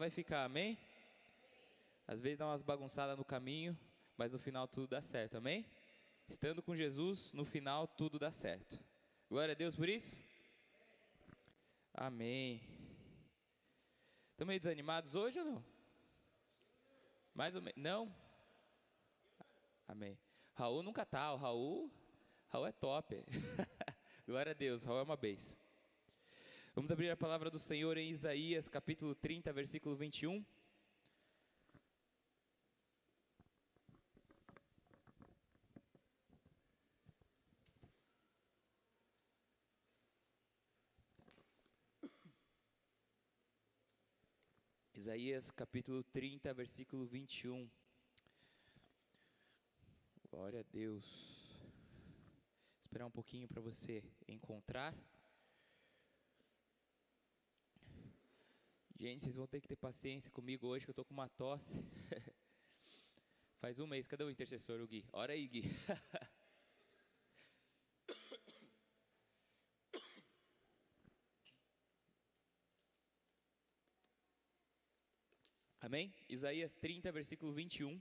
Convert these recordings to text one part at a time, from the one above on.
vai ficar, amém? Às vezes dá umas bagunçadas no caminho, mas no final tudo dá certo, amém? Estando com Jesus, no final tudo dá certo. Glória a Deus por isso? Amém. Estão meio desanimados hoje ou não? Mais ou menos? Não? Amém. Raul nunca tá, o Raul é top. Glória a Deus, Raul é uma bênção. Vamos abrir a palavra do Senhor em Isaías capítulo 30, versículo 21. Isaías capítulo 30, versículo 21. Glória a Deus. Esperar um pouquinho para você encontrar. Gente, vocês vão ter que ter paciência comigo hoje, que eu estou com uma tosse. Faz um mês. Cadê o intercessor, o Gui? Ora aí, Gui. Amém? Isaías 30, versículo 21.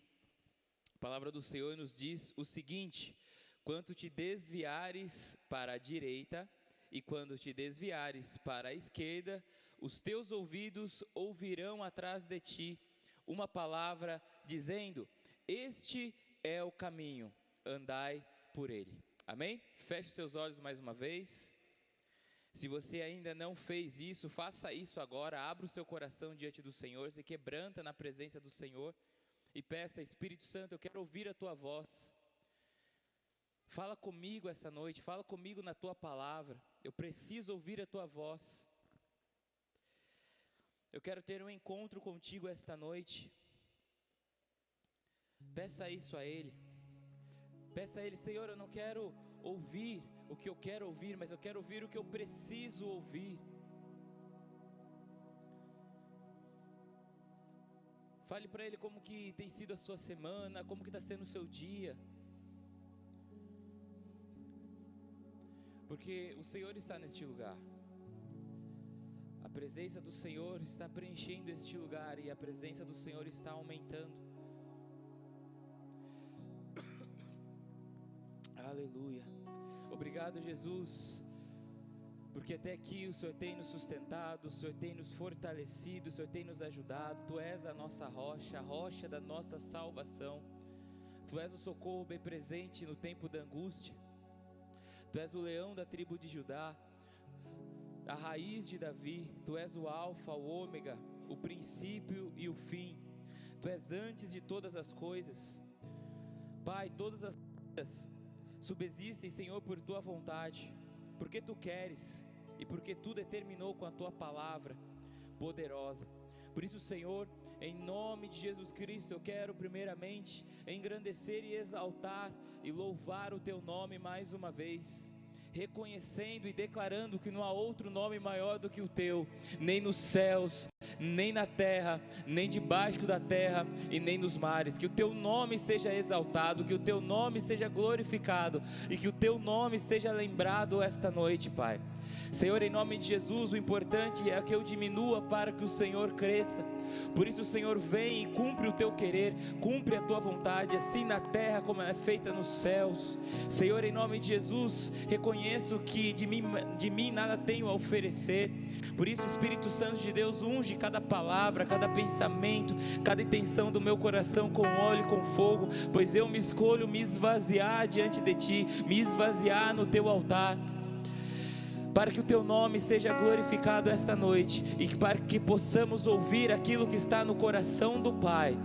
A palavra do Senhor nos diz o seguinte: quando te desviares para a direita e quando te desviares para a esquerda, os teus ouvidos ouvirão atrás de ti uma palavra dizendo: este é o caminho, andai por ele. Amém? Feche seus olhos mais uma vez. Se você ainda não fez isso, faça isso agora. Abra o seu coração diante do Senhor, se quebranta na presença do Senhor e peça: Espírito Santo, eu quero ouvir a tua voz. Fala comigo essa noite, fala comigo na tua palavra. Eu preciso ouvir a tua voz. Eu quero ter um encontro contigo esta noite. Peça isso a Ele. Peça a Ele: Senhor, eu não quero ouvir o que eu quero ouvir, mas eu quero ouvir o que eu preciso ouvir. Fale para Ele como que tem sido a sua semana, como que está sendo o seu dia. Porque o Senhor está neste lugar. A presença do Senhor está preenchendo este lugar e a presença do Senhor está aumentando. Aleluia. Obrigado, Jesus, porque até aqui o Senhor tem nos sustentado, o Senhor tem nos fortalecido, o Senhor tem nos ajudado. Tu és a nossa rocha, a rocha da nossa salvação. Tu és o socorro bem presente no tempo da angústia. Tu és o leão da tribo de Judá, a raiz de Davi. Tu és o alfa, o ômega, o princípio e o fim. Tu és antes de todas as coisas. Pai, todas as coisas subsistem, Senhor, por tua vontade, porque tu queres e porque tu determinou com a tua palavra poderosa. Por isso, Senhor, em nome de Jesus Cristo, eu quero primeiramente engrandecer e exaltar e louvar o teu nome mais uma vez, reconhecendo e declarando que não há outro nome maior do que o teu, nem nos céus, nem na terra, nem debaixo da terra e nem nos mares. Que o teu nome seja exaltado, que o teu nome seja glorificado e que o teu nome seja lembrado esta noite, Pai. Senhor, em nome de Jesus, o importante é que eu diminua para que o Senhor cresça. Por isso, Senhor, vem e cumpre o teu querer, cumpre a tua vontade, assim na terra como é feita nos céus. Senhor, em nome de Jesus, reconheço que de mim nada tenho a oferecer. Por isso, Espírito Santo de Deus, unge cada palavra, cada pensamento, cada intenção do meu coração com óleo e com fogo, pois eu me escolho me esvaziar diante de ti, me esvaziar no teu altar, para que o teu nome seja glorificado esta noite e para que possamos ouvir aquilo que está no coração do Pai.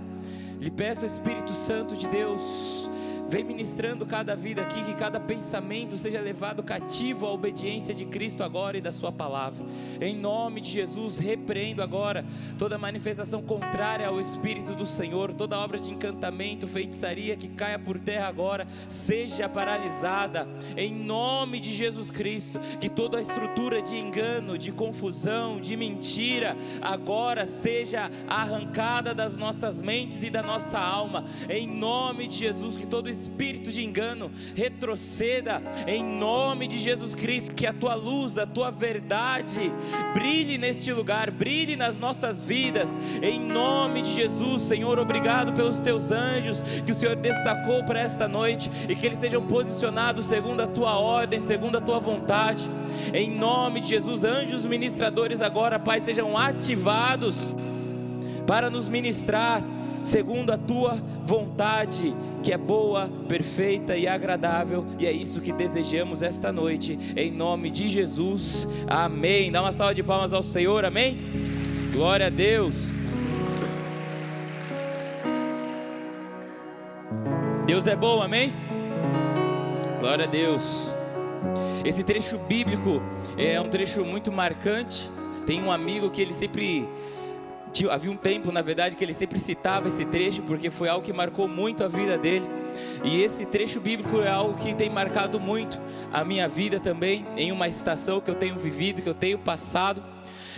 Lhe peço, Espírito Santo de Deus, vem ministrando cada vida aqui, que cada pensamento seja levado cativo à obediência de Cristo agora e da sua palavra. Em nome de Jesus, repreendo agora toda manifestação contrária ao Espírito do Senhor, toda obra de encantamento, feitiçaria que caia por terra agora, seja paralisada, em nome de Jesus Cristo. Que toda a estrutura de engano, de confusão, de mentira, agora seja arrancada das nossas mentes e da nossa alma, em nome de Jesus. Que todo espírito de engano retroceda em nome de Jesus Cristo. Que a tua luz, a tua verdade brilhe neste lugar, brilhe nas nossas vidas, em nome de Jesus. Senhor, obrigado pelos teus anjos que o Senhor destacou para esta noite, e que eles sejam posicionados segundo a tua ordem, segundo a tua vontade, em nome de Jesus. Anjos ministradores agora, Pai, sejam ativados para nos ministrar segundo a tua vontade, que é boa, perfeita e agradável, e é isso que desejamos esta noite, em nome de Jesus, amém. Dá uma salva de palmas ao Senhor, amém? Glória a Deus. Deus é bom, amém? Glória a Deus. Esse trecho bíblico é um trecho muito marcante. Tem um amigo que ele sempre... havia um tempo, na verdade, que ele sempre citava esse trecho, porque foi algo que marcou muito a vida dele. E esse trecho bíblico é algo que tem marcado muito a minha vida também, em uma estação que eu tenho vivido, que eu tenho passado.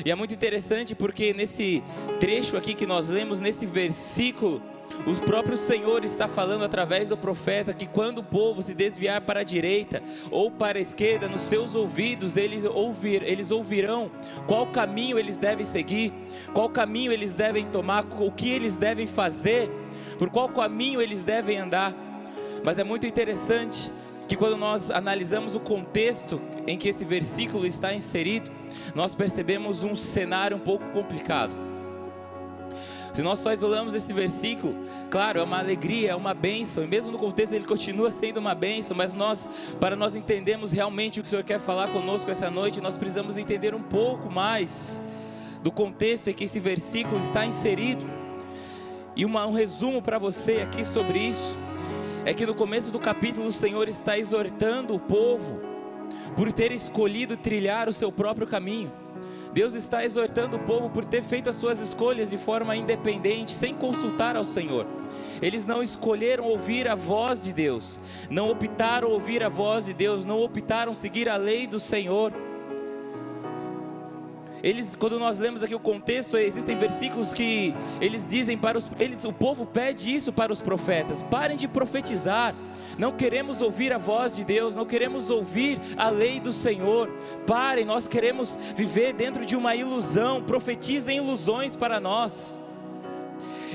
E é muito interessante porque nesse trecho aqui que nós lemos, nesse versículo, o próprio Senhor está falando através do profeta que quando o povo se desviar para a direita ou para a esquerda, nos seus ouvidos eles ouvirão qual caminho eles devem seguir, qual caminho eles devem tomar, o que eles devem fazer, por qual caminho eles devem andar. Mas é muito interessante que quando nós analisamos o contexto em que esse versículo está inserido, nós percebemos um cenário um pouco complicado. Se nós só isolamos esse versículo, claro, é uma alegria, é uma bênção, e mesmo no contexto ele continua sendo uma bênção, mas para nós entendermos realmente o que o Senhor quer falar conosco essa noite, nós precisamos entender um pouco mais do contexto em que esse versículo está inserido. E um resumo para você aqui sobre isso, é que no começo do capítulo o Senhor está exortando o povo por ter escolhido trilhar o seu próprio caminho. Deus está exortando o povo por ter feito as suas escolhas de forma independente, sem consultar ao Senhor. Eles não escolheram ouvir a voz de Deus, não optaram ouvir a voz de Deus, não optaram seguir a lei do Senhor. Quando nós lemos aqui o contexto, existem versículos que eles dizem o povo pede isso para os profetas: parem de profetizar, não queremos ouvir a voz de Deus, não queremos ouvir a lei do Senhor, parem, nós queremos viver dentro de uma ilusão, profetizem ilusões para nós.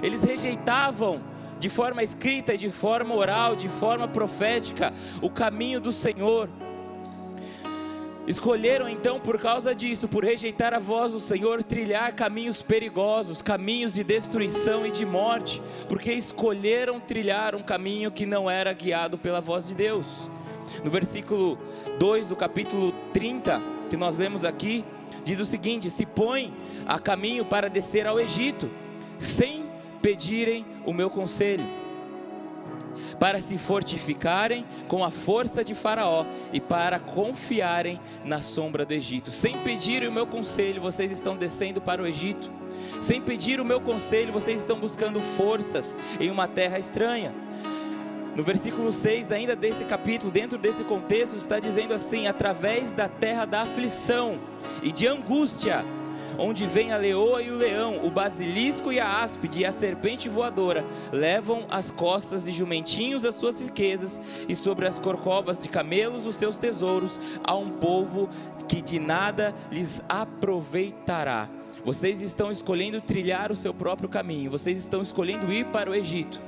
Eles rejeitavam de forma escrita, de forma oral, de forma profética, o caminho do Senhor. Escolheram então, por causa disso, por rejeitar a voz do Senhor, trilhar caminhos perigosos, caminhos de destruição e de morte, porque escolheram trilhar um caminho que não era guiado pela voz de Deus. No versículo 2 do capítulo 30, que nós lemos aqui, diz o seguinte: se põem a caminho para descer ao Egito, sem pedirem o meu conselho, para se fortificarem com a força de Faraó e para confiarem na sombra do Egito. Sem pedir o meu conselho, vocês estão descendo para o Egito. Sem pedir o meu conselho, vocês estão buscando forças em uma terra estranha. No versículo 6, ainda desse capítulo, dentro desse contexto, está dizendo assim: através da terra da aflição e de angústia, onde vem a leoa e o leão, o basilisco e a áspide e a serpente voadora, levam às costas de jumentinhos as suas riquezas, e sobre as corcovas de camelos os seus tesouros, a um povo que de nada lhes aproveitará. Vocês estão escolhendo trilhar o seu próprio caminho, vocês estão escolhendo ir para o Egito,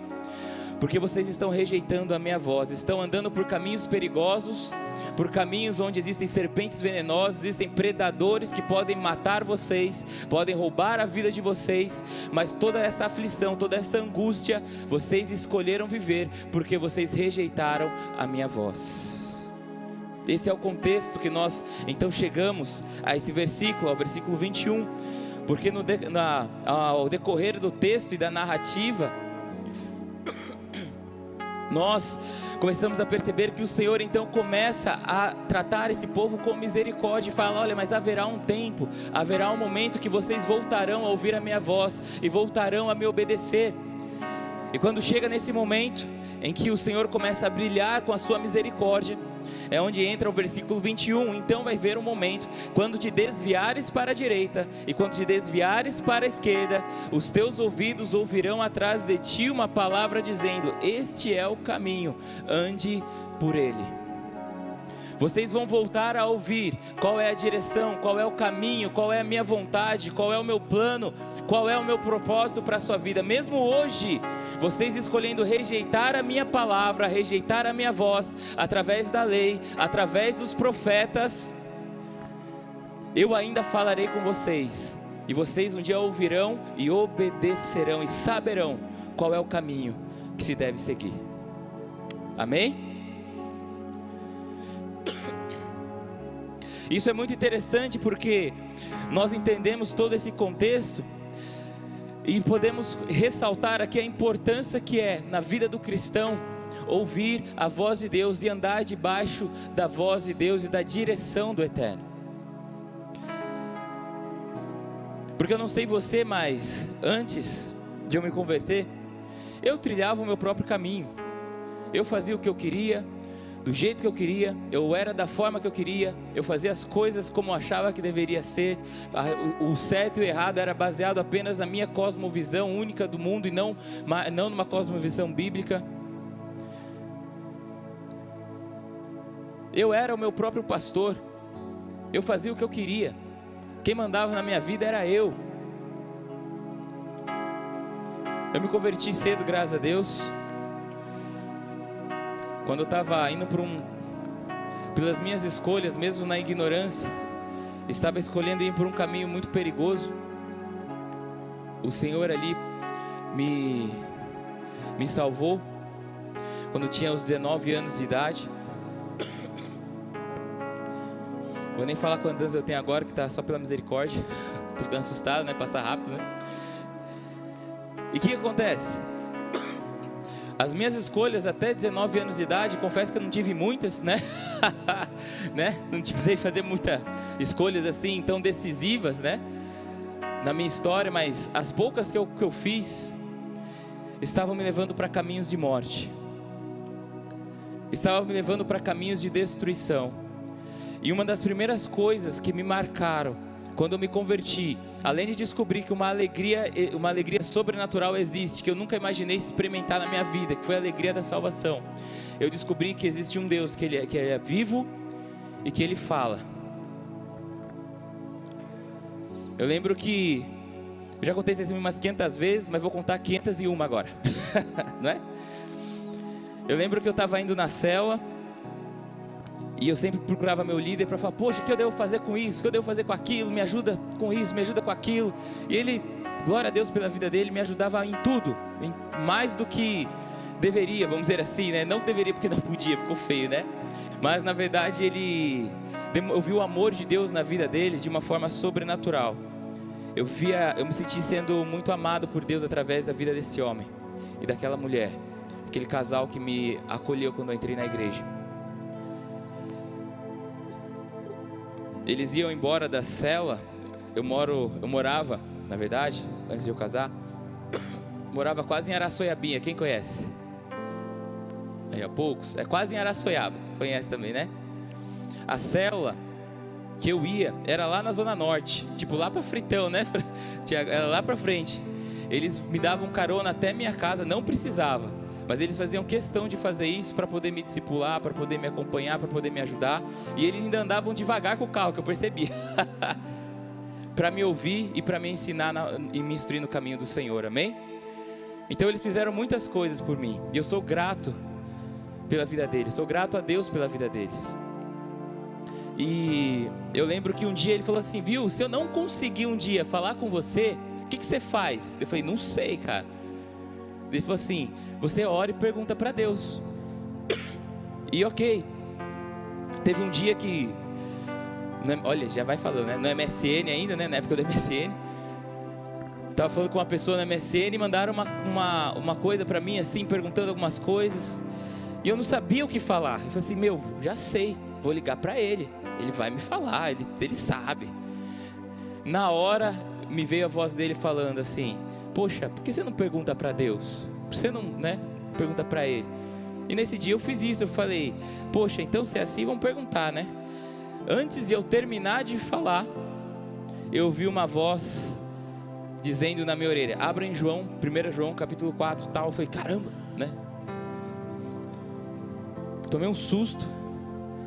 porque vocês estão rejeitando a minha voz, estão andando por caminhos perigosos, por caminhos onde existem serpentes venenosas, existem predadores que podem matar vocês, podem roubar a vida de vocês, mas toda essa aflição, toda essa angústia, vocês escolheram viver, porque vocês rejeitaram a minha voz. Esse é o contexto que nós então chegamos a esse versículo, ao versículo 21, porque ao decorrer do texto e da narrativa, nós começamos a perceber que o Senhor então começa a tratar esse povo com misericórdia e fala: olha, mas haverá um tempo, haverá um momento que vocês voltarão a ouvir a minha voz e voltarão a me obedecer. E quando chega nesse momento em que o Senhor começa a brilhar com a sua misericórdia, É onde entra o versículo 21. Então vai haver um momento, quando te desviares para a direita e quando te desviares para a esquerda, os teus ouvidos ouvirão atrás de ti uma palavra dizendo: este é o caminho, ande por ele. Vocês vão voltar a ouvir qual é a direção, qual é o caminho, qual é a minha vontade, qual é o meu plano, qual é o meu propósito para a sua vida. Mesmo hoje, vocês escolhendo rejeitar a minha palavra, rejeitar a minha voz, através da lei, através dos profetas, eu ainda falarei com vocês. E vocês um dia ouvirão e obedecerão e saberão qual é o caminho que se deve seguir. Amém? Isso é muito interessante porque nós entendemos todo esse contexto e podemos ressaltar aqui a importância que é na vida do cristão ouvir a voz de Deus e andar debaixo da voz de Deus e da direção do Eterno. Porque eu não sei você, mas antes de eu me converter, eu trilhava o meu próprio caminho. Eu fazia o que eu queria, do jeito que eu queria, eu era da forma que eu queria, eu fazia as coisas como eu achava que deveria ser. O certo e o errado era baseado apenas na minha cosmovisão única do mundo e não numa cosmovisão bíblica. Eu era o meu próprio pastor, eu fazia o que eu queria, quem mandava na minha vida era eu. Eu me converti cedo, graças a Deus. Quando eu estava indo pelas minhas escolhas, mesmo na ignorância, estava escolhendo ir por um caminho muito perigoso. O Senhor ali me salvou, quando eu tinha os 19 anos de idade. Vou nem falar quantos anos eu tenho agora, que está só pela misericórdia. Estou ficando assustado, né? Passar rápido, né? E o que acontece? As minhas escolhas até 19 anos de idade, confesso que eu não tive muitas, né? Né? Não precisei fazer muitas escolhas assim, tão decisivas, né? Na minha história, mas as poucas que eu fiz, estavam me levando para caminhos de morte. Estavam me levando para caminhos de destruição. E uma das primeiras coisas que me marcaram, quando eu me converti, além de descobrir que uma alegria sobrenatural existe, que eu nunca imaginei experimentar na minha vida, que foi a alegria da salvação, eu descobri que existe um Deus, que ele é vivo e que Ele fala. Eu lembro que, eu já contei isso umas 500 vezes, mas vou contar 501 agora, não é? Eu lembro que eu estava indo na célula, e eu sempre procurava meu líder para falar: poxa, o que eu devo fazer com isso? O que eu devo fazer com aquilo? Me ajuda com isso, me ajuda com aquilo. E ele, glória a Deus pela vida dele, me ajudava em tudo, mais do que deveria, vamos dizer assim, né? Não deveria porque não podia, ficou feio, né? Mas na verdade eu vi o amor de Deus na vida dele de uma forma sobrenatural. Eu me senti sendo muito amado por Deus através da vida desse homem e daquela mulher, aquele casal que me acolheu quando eu entrei na igreja. Eles iam embora da cela. Eu morava, na verdade, antes de eu casar, morava quase em Araçoiabinha. Quem conhece? Aí a poucos. É quase em Araçoiaba. Conhece também, né? A célula que eu ia era lá na Zona Norte, tipo lá pra Fritão, né? Era lá pra frente. Eles me davam carona até minha casa, não precisava, mas eles faziam questão de fazer isso para poder me discipular, para poder me acompanhar, para poder me ajudar. E eles ainda andavam devagar com o carro, que eu percebi, para me ouvir e para me ensinar e me instruir no caminho do Senhor, amém? Então eles fizeram muitas coisas por mim, e eu sou grato pela vida deles, sou grato a Deus pela vida deles. E eu lembro que um dia ele falou assim: viu, se eu não conseguir um dia falar com você, o que você faz? Eu falei: não sei, cara. Ele falou assim: você ora e pergunta para Deus. E ok, teve um dia que, olha, já vai falando, né? No MSN ainda, né? Na época do MSN, estava falando com uma pessoa no MSN e mandaram uma coisa para mim assim, perguntando algumas coisas, e eu não sabia o que falar. Eu falei assim: meu, já sei, vou ligar para ele vai me falar, ele sabe. Na hora me veio a voz dele falando assim: poxa, por que você não pergunta para Deus? Por que você não, né, pergunta para Ele? E nesse dia eu fiz isso, eu falei, poxa, então se é assim, vamos perguntar, né? Antes de eu terminar de falar, eu ouvi uma voz dizendo na minha orelha, abra em João, 1 João capítulo 4 tal. Eu falei, caramba, né? Tomei um susto,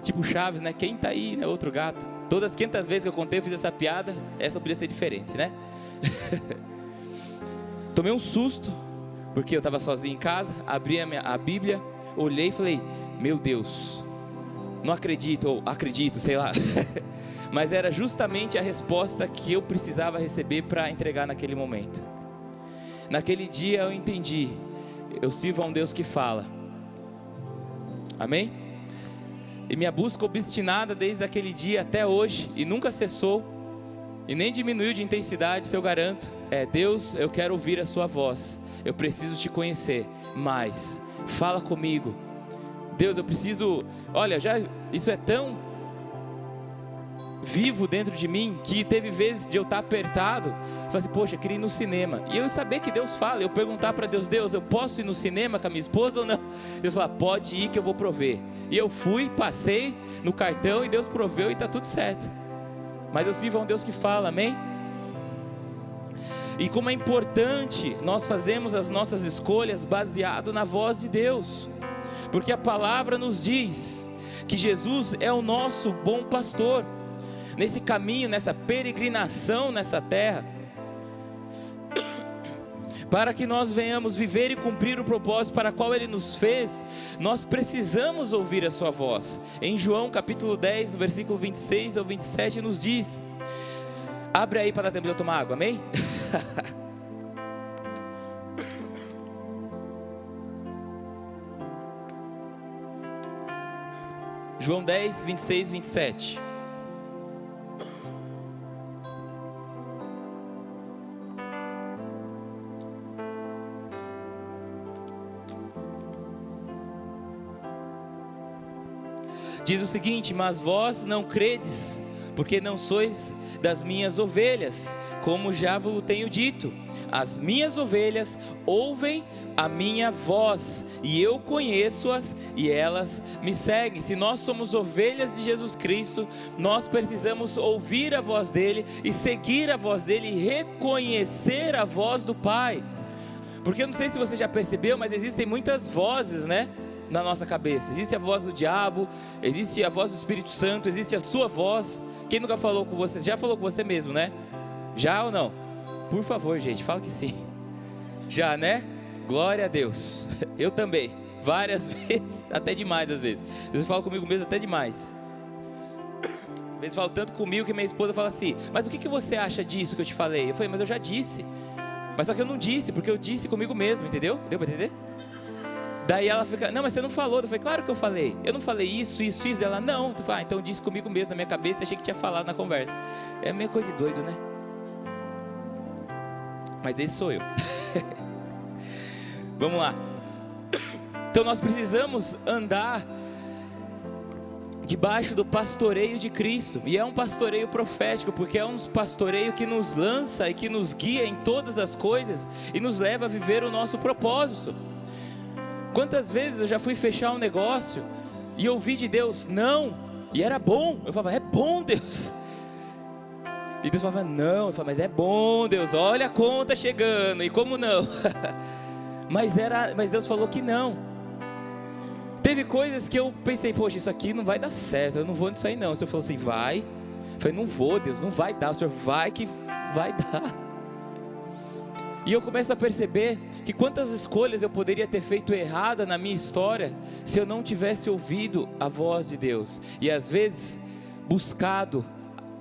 tipo Chaves, né? Quem tá aí, né? Outro gato. Todas as 500 vezes que eu contei, eu fiz essa piada, essa podia ser diferente, né? Tomei um susto, porque eu estava sozinho em casa, abri a Bíblia, olhei e falei, meu Deus, não acredito, ou acredito, sei lá. Mas era justamente a resposta que eu precisava receber para entregar naquele momento. Naquele dia eu entendi, eu sirvo a um Deus que fala. Amém? E minha busca obstinada desde aquele dia até hoje, e nunca cessou, e nem diminuiu de intensidade, se eu garanto, é: Deus, eu quero ouvir a sua voz, eu preciso te conhecer mais, fala comigo. Deus, eu preciso, olha, isso é tão vivo dentro de mim, que teve vezes de eu estar apertado, falei assim, poxa, eu queria ir no cinema, e eu saber que Deus fala, eu perguntar para Deus, Deus, eu posso ir no cinema com a minha esposa ou não? Deus fala, pode ir que eu vou prover. E eu fui, passei no cartão e Deus proveu e está tudo certo. Mas eu sirvo a um Deus que fala, amém? E como é importante nós fazermos as nossas escolhas baseado na voz de Deus, porque a palavra nos diz que Jesus é o nosso bom pastor, nesse caminho, nessa peregrinação nessa terra, para que nós venhamos viver e cumprir o propósito para qual Ele nos fez, nós precisamos ouvir a sua voz. Em João capítulo 10, no versículo 26 ao 27 nos diz, abre aí para dar tempo de eu tomar água, amém? João 10, 26, 27. Diz o seguinte, mas vós não credes, porque não sois das minhas ovelhas, como já vos tenho dito. As minhas ovelhas ouvem a minha voz, e eu conheço-as, e elas me seguem. Se nós somos ovelhas de Jesus Cristo, nós precisamos ouvir a voz dEle, e seguir a voz dEle, e reconhecer a voz do Pai. Porque eu não sei se você já percebeu, mas existem muitas vozes, né? Na nossa cabeça, existe a voz do diabo, existe a voz do Espírito Santo, existe a sua voz. Quem nunca falou com você? Já falou com você mesmo, né? Já ou não? Por favor, gente, fala que sim. Já, né? Glória a Deus. Eu também, várias vezes, até demais às vezes. Eu falo comigo mesmo até demais. Às vezes falo tanto comigo que minha esposa fala assim, mas o que você acha disso que eu te falei? Eu falei, mas eu já disse. Mas só que eu não disse, porque eu disse comigo mesmo, entendeu? Deu para entender? Daí ela fica, não, mas você não falou. Eu falei, claro que eu falei. Eu não falei isso. Ela, não. Eu falei, então eu disse comigo mesmo, na minha cabeça, achei que tinha falado na conversa. É meio coisa de doido, né? Mas esse sou eu. Vamos lá. Então nós precisamos andar debaixo do pastoreio de Cristo. E é um pastoreio profético, porque é um pastoreio que nos lança e que nos guia em todas as coisas e nos leva a viver o nosso propósito. Quantas vezes eu já fui fechar um negócio e ouvi de Deus, não, e era bom. Eu falava, é bom, Deus. E Deus falava, não. Eu falava, mas é bom, Deus, olha a conta chegando, e como não? mas Deus falou que não. Teve coisas que eu pensei, poxa, isso aqui não vai dar certo, eu não vou nisso aí não. O Senhor falou assim, vai. Eu falei, não vou, Deus, não vai dar. O Senhor vai que vai dar. E eu começo a perceber que quantas escolhas eu poderia ter feito errada na minha história, se eu não tivesse ouvido a voz de Deus. E às vezes, buscado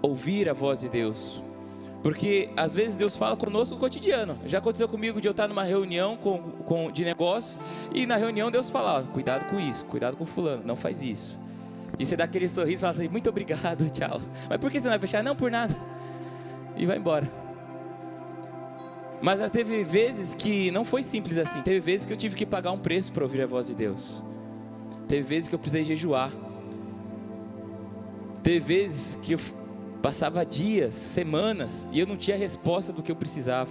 ouvir a voz de Deus. Porque às vezes Deus fala conosco no cotidiano. Já aconteceu comigo de eu estar numa reunião de negócio, e na reunião Deus fala, cuidado com isso, cuidado com fulano, não faz isso. E você dá aquele sorriso e fala assim, muito obrigado, tchau. Mas por que você não vai fechar? Não, por nada. E vai embora. Mas já teve vezes que não foi simples assim. Teve vezes que eu tive que pagar um preço para ouvir a voz de Deus. Teve vezes que eu precisei jejuar. Teve vezes que eu passava dias, semanas, e eu não tinha a resposta do que eu precisava.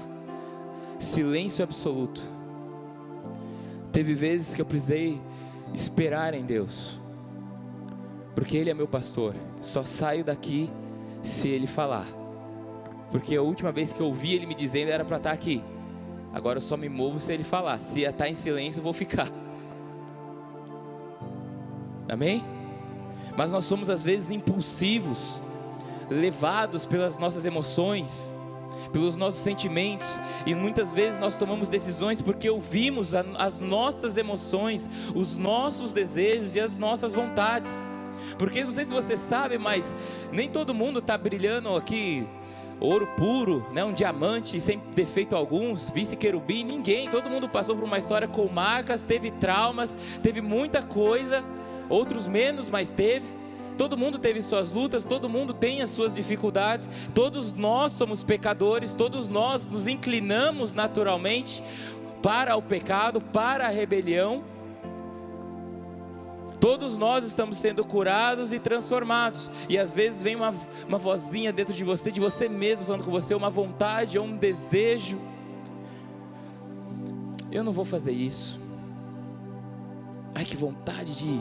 Silêncio absoluto. Teve vezes que eu precisei esperar em Deus, porque Ele é meu pastor. Só saio daqui se Ele falar, porque a última vez que eu ouvi Ele me dizendo era para estar aqui. Agora eu só me movo se Ele falar. Se estar em silêncio eu vou ficar. Amém? Mas nós somos às vezes impulsivos, levados pelas nossas emoções, pelos nossos sentimentos, e muitas vezes nós tomamos decisões porque ouvimos as nossas emoções, os nossos desejos e as nossas vontades. Porque não sei se você sabe, mas nem todo mundo está brilhando aqui ouro puro, né? Um diamante sem defeito algum, vice-querubim, ninguém. Todo mundo passou por uma história com marcas, teve traumas, teve muita coisa, outros menos, mas teve. Todo mundo teve suas lutas, todo mundo tem as suas dificuldades, todos nós somos pecadores, todos nós nos inclinamos naturalmente para o pecado, para a rebelião. Todos nós estamos sendo curados e transformados, e às vezes vem uma vozinha dentro de você mesmo falando com você, uma vontade ou um desejo: eu não vou fazer isso, ai que vontade de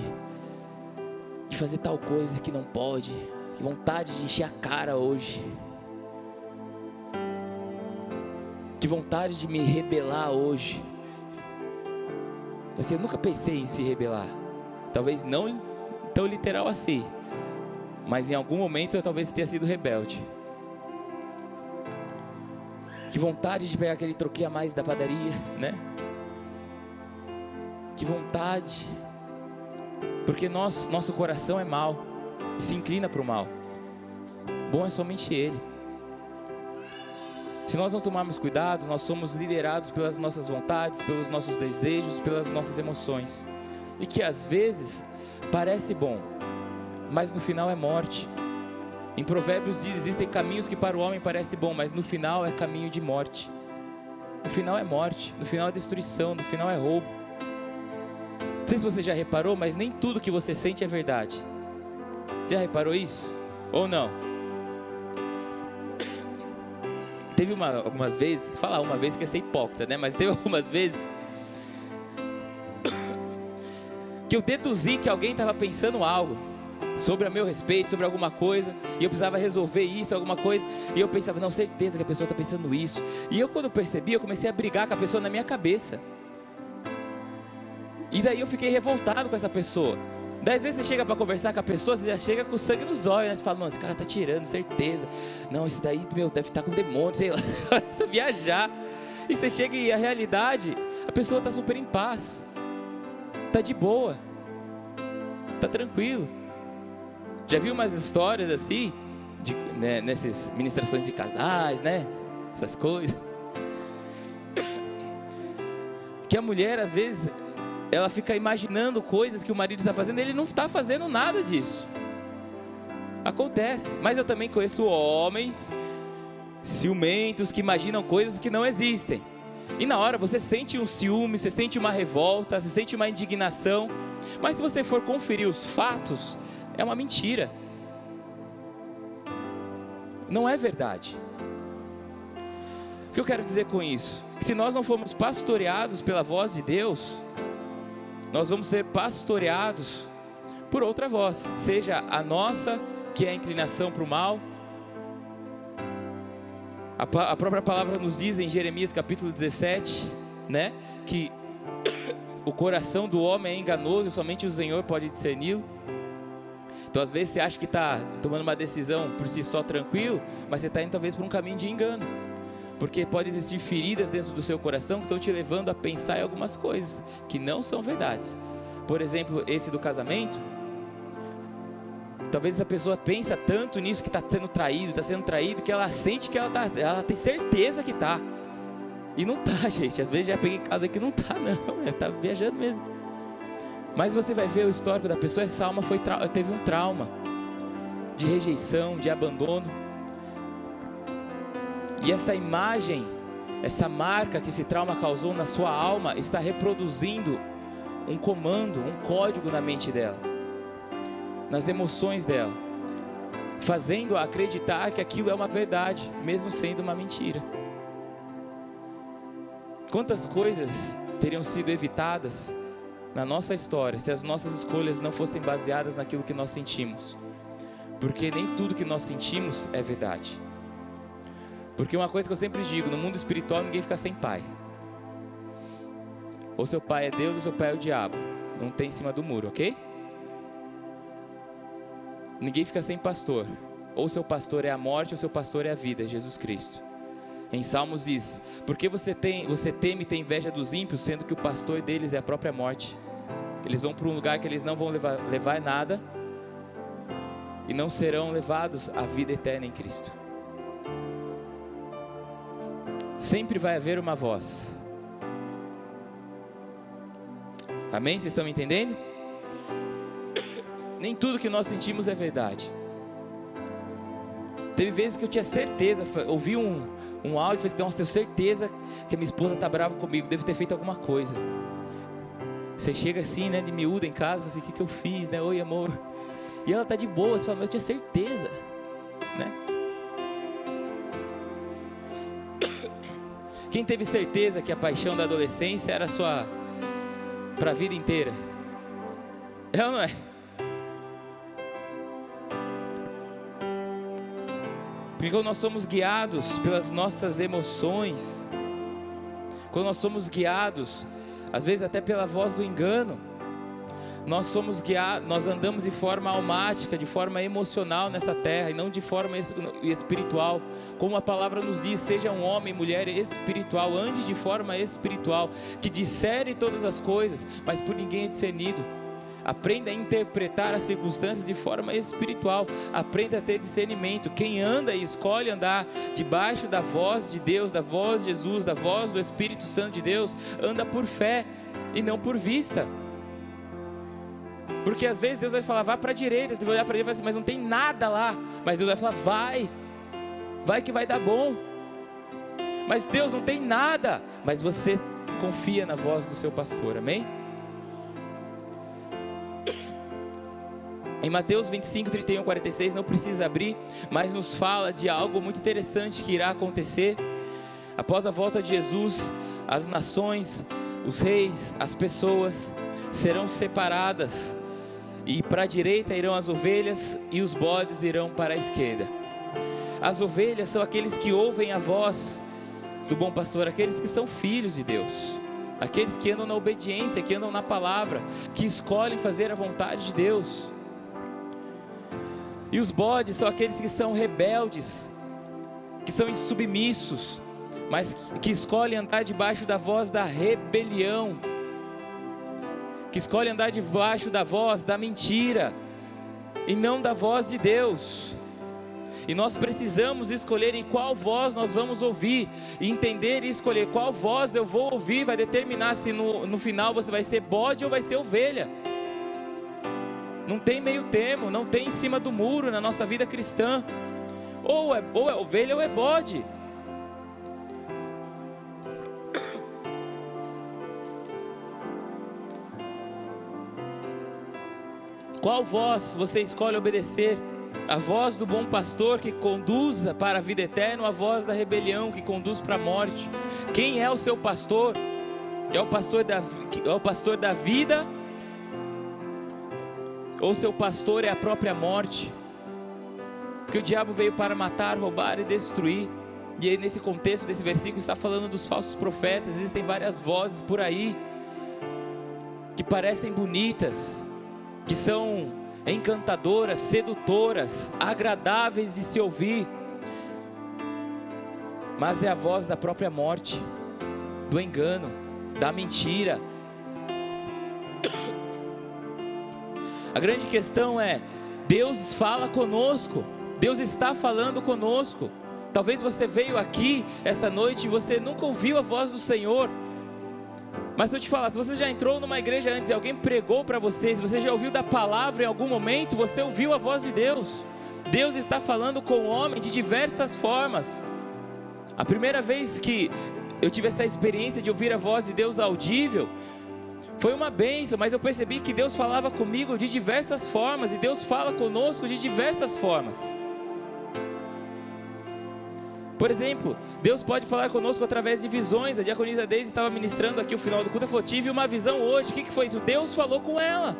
fazer tal coisa que não pode, que vontade de encher a cara hoje, que vontade de me rebelar hoje. Assim, eu nunca pensei em se rebelar, talvez não tão literal assim, mas em algum momento eu talvez tenha sido rebelde. Que vontade de pegar aquele troquinho a mais da padaria, né? Que vontade, porque nosso coração é mau e se inclina para o mal. Bom é somente Ele. Se nós não tomarmos cuidado, nós somos liderados pelas nossas vontades, pelos nossos desejos, pelas nossas emoções, e que às vezes parece bom, mas no final é morte. Em Provérbios diz: existem caminhos que para o homem parece bom, mas no final é caminho de morte. No final é morte, no final é destruição, no final é roubo. Não sei se você já reparou, mas nem tudo que você sente é verdade. Já reparou isso? Ou não? Teve algumas vezes, falar uma vez que ia ser hipócrita, né? Mas teve algumas vezes que eu deduzi que alguém estava pensando algo sobre a meu respeito, sobre alguma coisa, e eu precisava resolver isso, alguma coisa, e eu pensava, não, certeza que a pessoa está pensando isso. E eu, quando percebi, eu comecei a brigar com a pessoa na minha cabeça. E daí eu fiquei revoltado com essa pessoa. Daí às vezes você chega para conversar com a pessoa, você já chega com sangue nos olhos, né? Você fala, mano, esse cara tá tirando, certeza. Não, esse daí, meu, deve estar com demônio, sei lá. Começa a viajar. E você chega e a realidade, a pessoa tá super em paz. Tá de boa. Tá tranquilo. Já vi umas histórias assim, né, nessas ministrações de casais, né? Essas coisas. Que a mulher, às vezes, ela fica imaginando coisas que o marido está fazendo, ele não está fazendo nada disso. Acontece. Mas eu também conheço homens ciumentos que imaginam coisas que não existem. E na hora você sente um ciúme, você sente uma revolta, você sente uma indignação. Mas se você for conferir os fatos, é uma mentira. Não é verdade. O que eu quero dizer com isso? Que se nós não formos pastoreados pela voz de Deus, nós vamos ser pastoreados por outra voz, seja a nossa, que é a inclinação para o mal. A própria palavra nos diz em Jeremias capítulo 17, né, que o coração do homem é enganoso e somente o Senhor pode discerni-lo. Então às vezes você acha que está tomando uma decisão por si só tranquilo, mas você está indo talvez por um caminho de engano, porque pode existir feridas dentro do seu coração que estão te levando a pensar em algumas coisas que não são verdades. Por exemplo, esse do casamento. Talvez essa pessoa pensa tanto nisso, que está sendo traído, que ela sente que ela tem certeza que está. E não está, gente. Às vezes já peguei caso que não está, não. Está viajando mesmo. Mas você vai ver o histórico da pessoa. Essa alma teve um trauma de rejeição, de abandono. E essa imagem, essa marca que esse trauma causou na sua alma, está reproduzindo um comando, um código na mente dela, nas emoções dela, fazendo-a acreditar que aquilo é uma verdade, mesmo sendo uma mentira. Quantas coisas teriam sido evitadas na nossa história se as nossas escolhas não fossem baseadas naquilo que nós sentimos. Porque nem tudo que nós sentimos é verdade. Porque uma coisa que eu sempre digo, no mundo espiritual ninguém fica sem pai. Ou seu pai é Deus ou seu pai é o diabo. Não tem em cima do muro, ok? Ninguém fica sem pastor. Ou seu pastor é a morte ou seu pastor é a vida, Jesus Cristo. Em Salmos diz: porque você teme e tem inveja dos ímpios, sendo que o pastor deles é a própria morte. Eles vão para um lugar que eles não vão levar nada e não serão levados à vida eterna em Cristo. Sempre vai haver uma voz. Amém? Vocês estão me entendendo? Nem tudo que nós sentimos é verdade. Teve vezes que eu tinha certeza, ouvi um áudio e falei assim: nossa, tenho certeza que a minha esposa está brava comigo, deve ter feito alguma coisa. Você chega assim, né, de miúda em casa, assim, o que eu fiz, né? Oi, amor. E ela está de boa, você fala: eu tinha certeza, né? Quem teve certeza que a paixão da adolescência era sua para a vida inteira? É ou não é? Porque quando nós somos guiados pelas nossas emoções, quando nós somos guiados, às vezes até pela voz do engano, nós somos guiados, nós andamos de forma almática, de forma emocional nessa terra e não de forma espiritual. Como a palavra nos diz: seja um homem, mulher espiritual, ande de forma espiritual, que discerne todas as coisas, mas por ninguém é discernido. Aprenda a interpretar as circunstâncias de forma espiritual. Aprenda a ter discernimento. Quem anda e escolhe andar debaixo da voz de Deus, da voz de Jesus, da voz do Espírito Santo de Deus, anda por fé e não por vista. Porque às vezes Deus vai falar: vá para a direita. Você vai olhar para ele e vai assim: mas não tem nada lá. Mas Deus vai falar: vai que vai dar bom. Mas Deus, não tem nada. Mas você confia na voz do seu pastor, amém? Em Mateus 25, 31, 46, não precisa abrir, mas nos fala de algo muito interessante que irá acontecer. Após a volta de Jesus, as nações, os reis, as pessoas serão separadas, e para a direita irão as ovelhas e os bodes irão para a esquerda. As ovelhas são aqueles que ouvem a voz do bom pastor, aqueles que são filhos de Deus, aqueles que andam na obediência, que andam na palavra, que escolhem fazer a vontade de Deus. E os bodes são aqueles que são rebeldes, que são insubmissos, mas que escolhem andar debaixo da voz da rebelião, que escolhem andar debaixo da voz da mentira, e não da voz de Deus. E nós precisamos escolher em qual voz nós vamos ouvir, e entender e escolher qual voz eu vou ouvir, vai determinar se no final você vai ser bode ou vai ser ovelha. Não tem meio termo, não tem em cima do muro na nossa vida cristã. Ou é ovelha ou é bode. Qual voz você escolhe obedecer? A voz do bom pastor que conduz para a vida eterna, ou a voz da rebelião que conduz para a morte? Quem é o seu pastor? É o pastor da vida? Ou seu pastor é a própria morte? Porque o diabo veio para matar, roubar e destruir. E aí, nesse contexto desse versículo, está falando dos falsos profetas. Existem várias vozes por aí que parecem bonitas, que são encantadoras, sedutoras, agradáveis de se ouvir, mas é a voz da própria morte, do engano, da mentira. A grande questão é: Deus fala conosco, Deus está falando conosco. Talvez você veio aqui essa noite e você nunca ouviu a voz do Senhor. Mas se eu te falar, se você já entrou numa igreja antes e alguém pregou para você, se você já ouviu da palavra em algum momento, você ouviu a voz de Deus. Deus está falando com o homem de diversas formas. A primeira vez que eu tive essa experiência de ouvir a voz de Deus audível, foi uma bênção, mas eu percebi que Deus falava comigo de diversas formas, e Deus fala conosco de diversas formas. Por exemplo, Deus pode falar conosco através de visões. A diaconisa Deise estava ministrando aqui o final do culto, ela falou, tive uma visão hoje. O que foi isso? Deus falou com ela.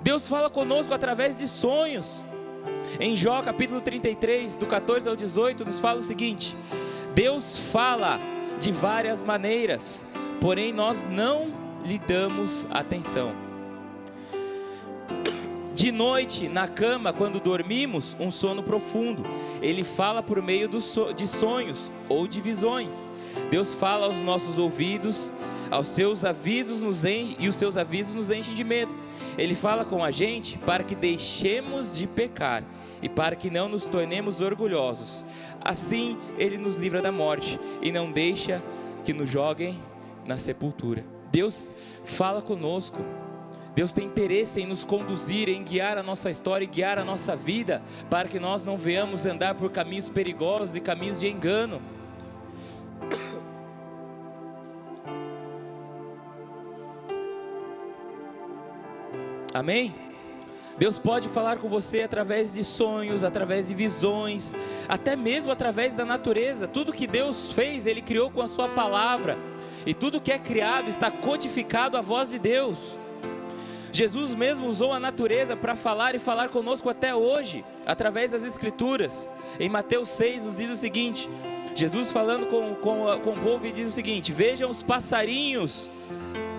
Deus fala conosco através de sonhos. Em Jó capítulo 33, do 14 ao 18, nos fala o seguinte: Deus fala de várias maneiras, porém nós não lhe damos atenção. De noite, na cama, quando dormimos, um sono profundo, Ele fala por meio de sonhos ou de visões. Deus fala aos nossos ouvidos, aos seus avisos e os seus avisos nos enchem de medo. Ele fala com a gente para que deixemos de pecar e para que não nos tornemos orgulhosos. Assim, Ele nos livra da morte e não deixa que nos joguem na sepultura. Deus fala conosco. Deus tem interesse em nos conduzir, em guiar a nossa história e guiar a nossa vida, para que nós não venhamos andar por caminhos perigosos e caminhos de engano. Amém? Deus pode falar com você através de sonhos, através de visões, até mesmo através da natureza. Tudo que Deus fez, Ele criou com a sua palavra, e tudo que é criado está codificado à voz de Deus. Jesus mesmo usou a natureza para falar e falar conosco até hoje, através das Escrituras. Em Mateus 6 nos diz o seguinte, Jesus falando com o povo, e diz o seguinte: vejam os passarinhos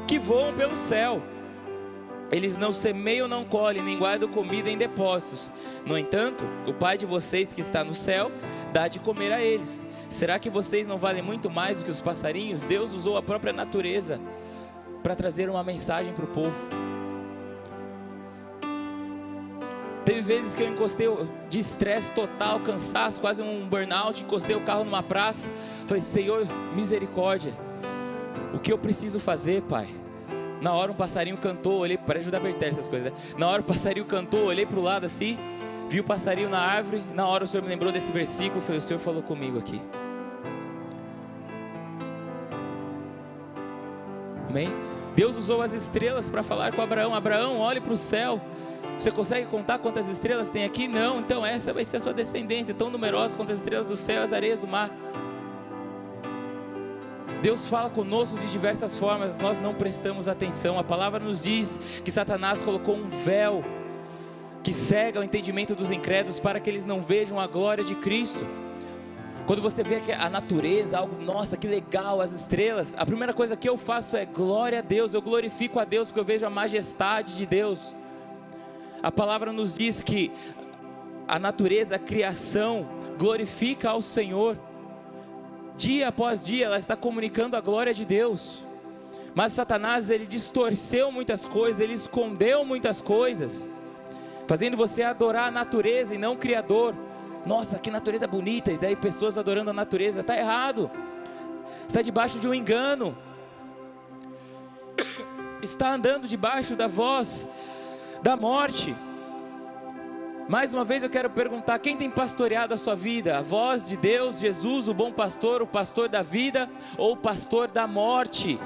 que voam pelo céu. Eles não semeiam, não colhem, nem guardam comida em depósitos. No entanto, o Pai de vocês que está no céu dá de comer a eles. Será que vocês não valem muito mais do que os passarinhos? Deus usou a própria natureza para trazer uma mensagem para o povo. Teve vezes que eu encostei de estresse total, cansaço, quase um burnout, encostei o carro numa praça, falei: Senhor, misericórdia, o que eu preciso fazer, Pai? Na hora um passarinho cantou, olhei, para ajudar a Bertelli essas coisas, né? Na hora o passarinho cantou, olhei para o lado assim, vi o passarinho na árvore, na hora o Senhor me lembrou desse versículo, falei: o Senhor falou comigo aqui. Amém? Deus usou as estrelas para falar com Abraão. Abraão, olhe para o céu. Você consegue contar quantas estrelas tem aqui? Não, então essa vai ser a sua descendência, tão numerosa quanto as estrelas do céu e as areias do mar. Deus fala conosco de diversas formas, nós não prestamos atenção. A palavra nos diz que Satanás colocou um véu que cega o entendimento dos incrédulos para que eles não vejam a glória de Cristo. Quando você vê a natureza, algo, nossa, que legal, as estrelas, a primeira coisa que eu faço é glória a Deus, eu glorifico a Deus porque eu vejo a majestade de Deus. A palavra nos diz que a natureza, a criação, glorifica ao Senhor. Dia após dia ela está comunicando a glória de Deus. Mas Satanás, ele distorceu muitas coisas, ele escondeu muitas coisas, fazendo você adorar a natureza e não o Criador. Nossa, que natureza bonita, e daí pessoas adorando a natureza. Está errado, está debaixo de um engano, está andando debaixo da voz da morte. Mais uma vez eu quero perguntar: quem tem pastoreado a sua vida? A voz de Deus, Jesus, o bom pastor, o pastor da vida, ou o pastor da morte?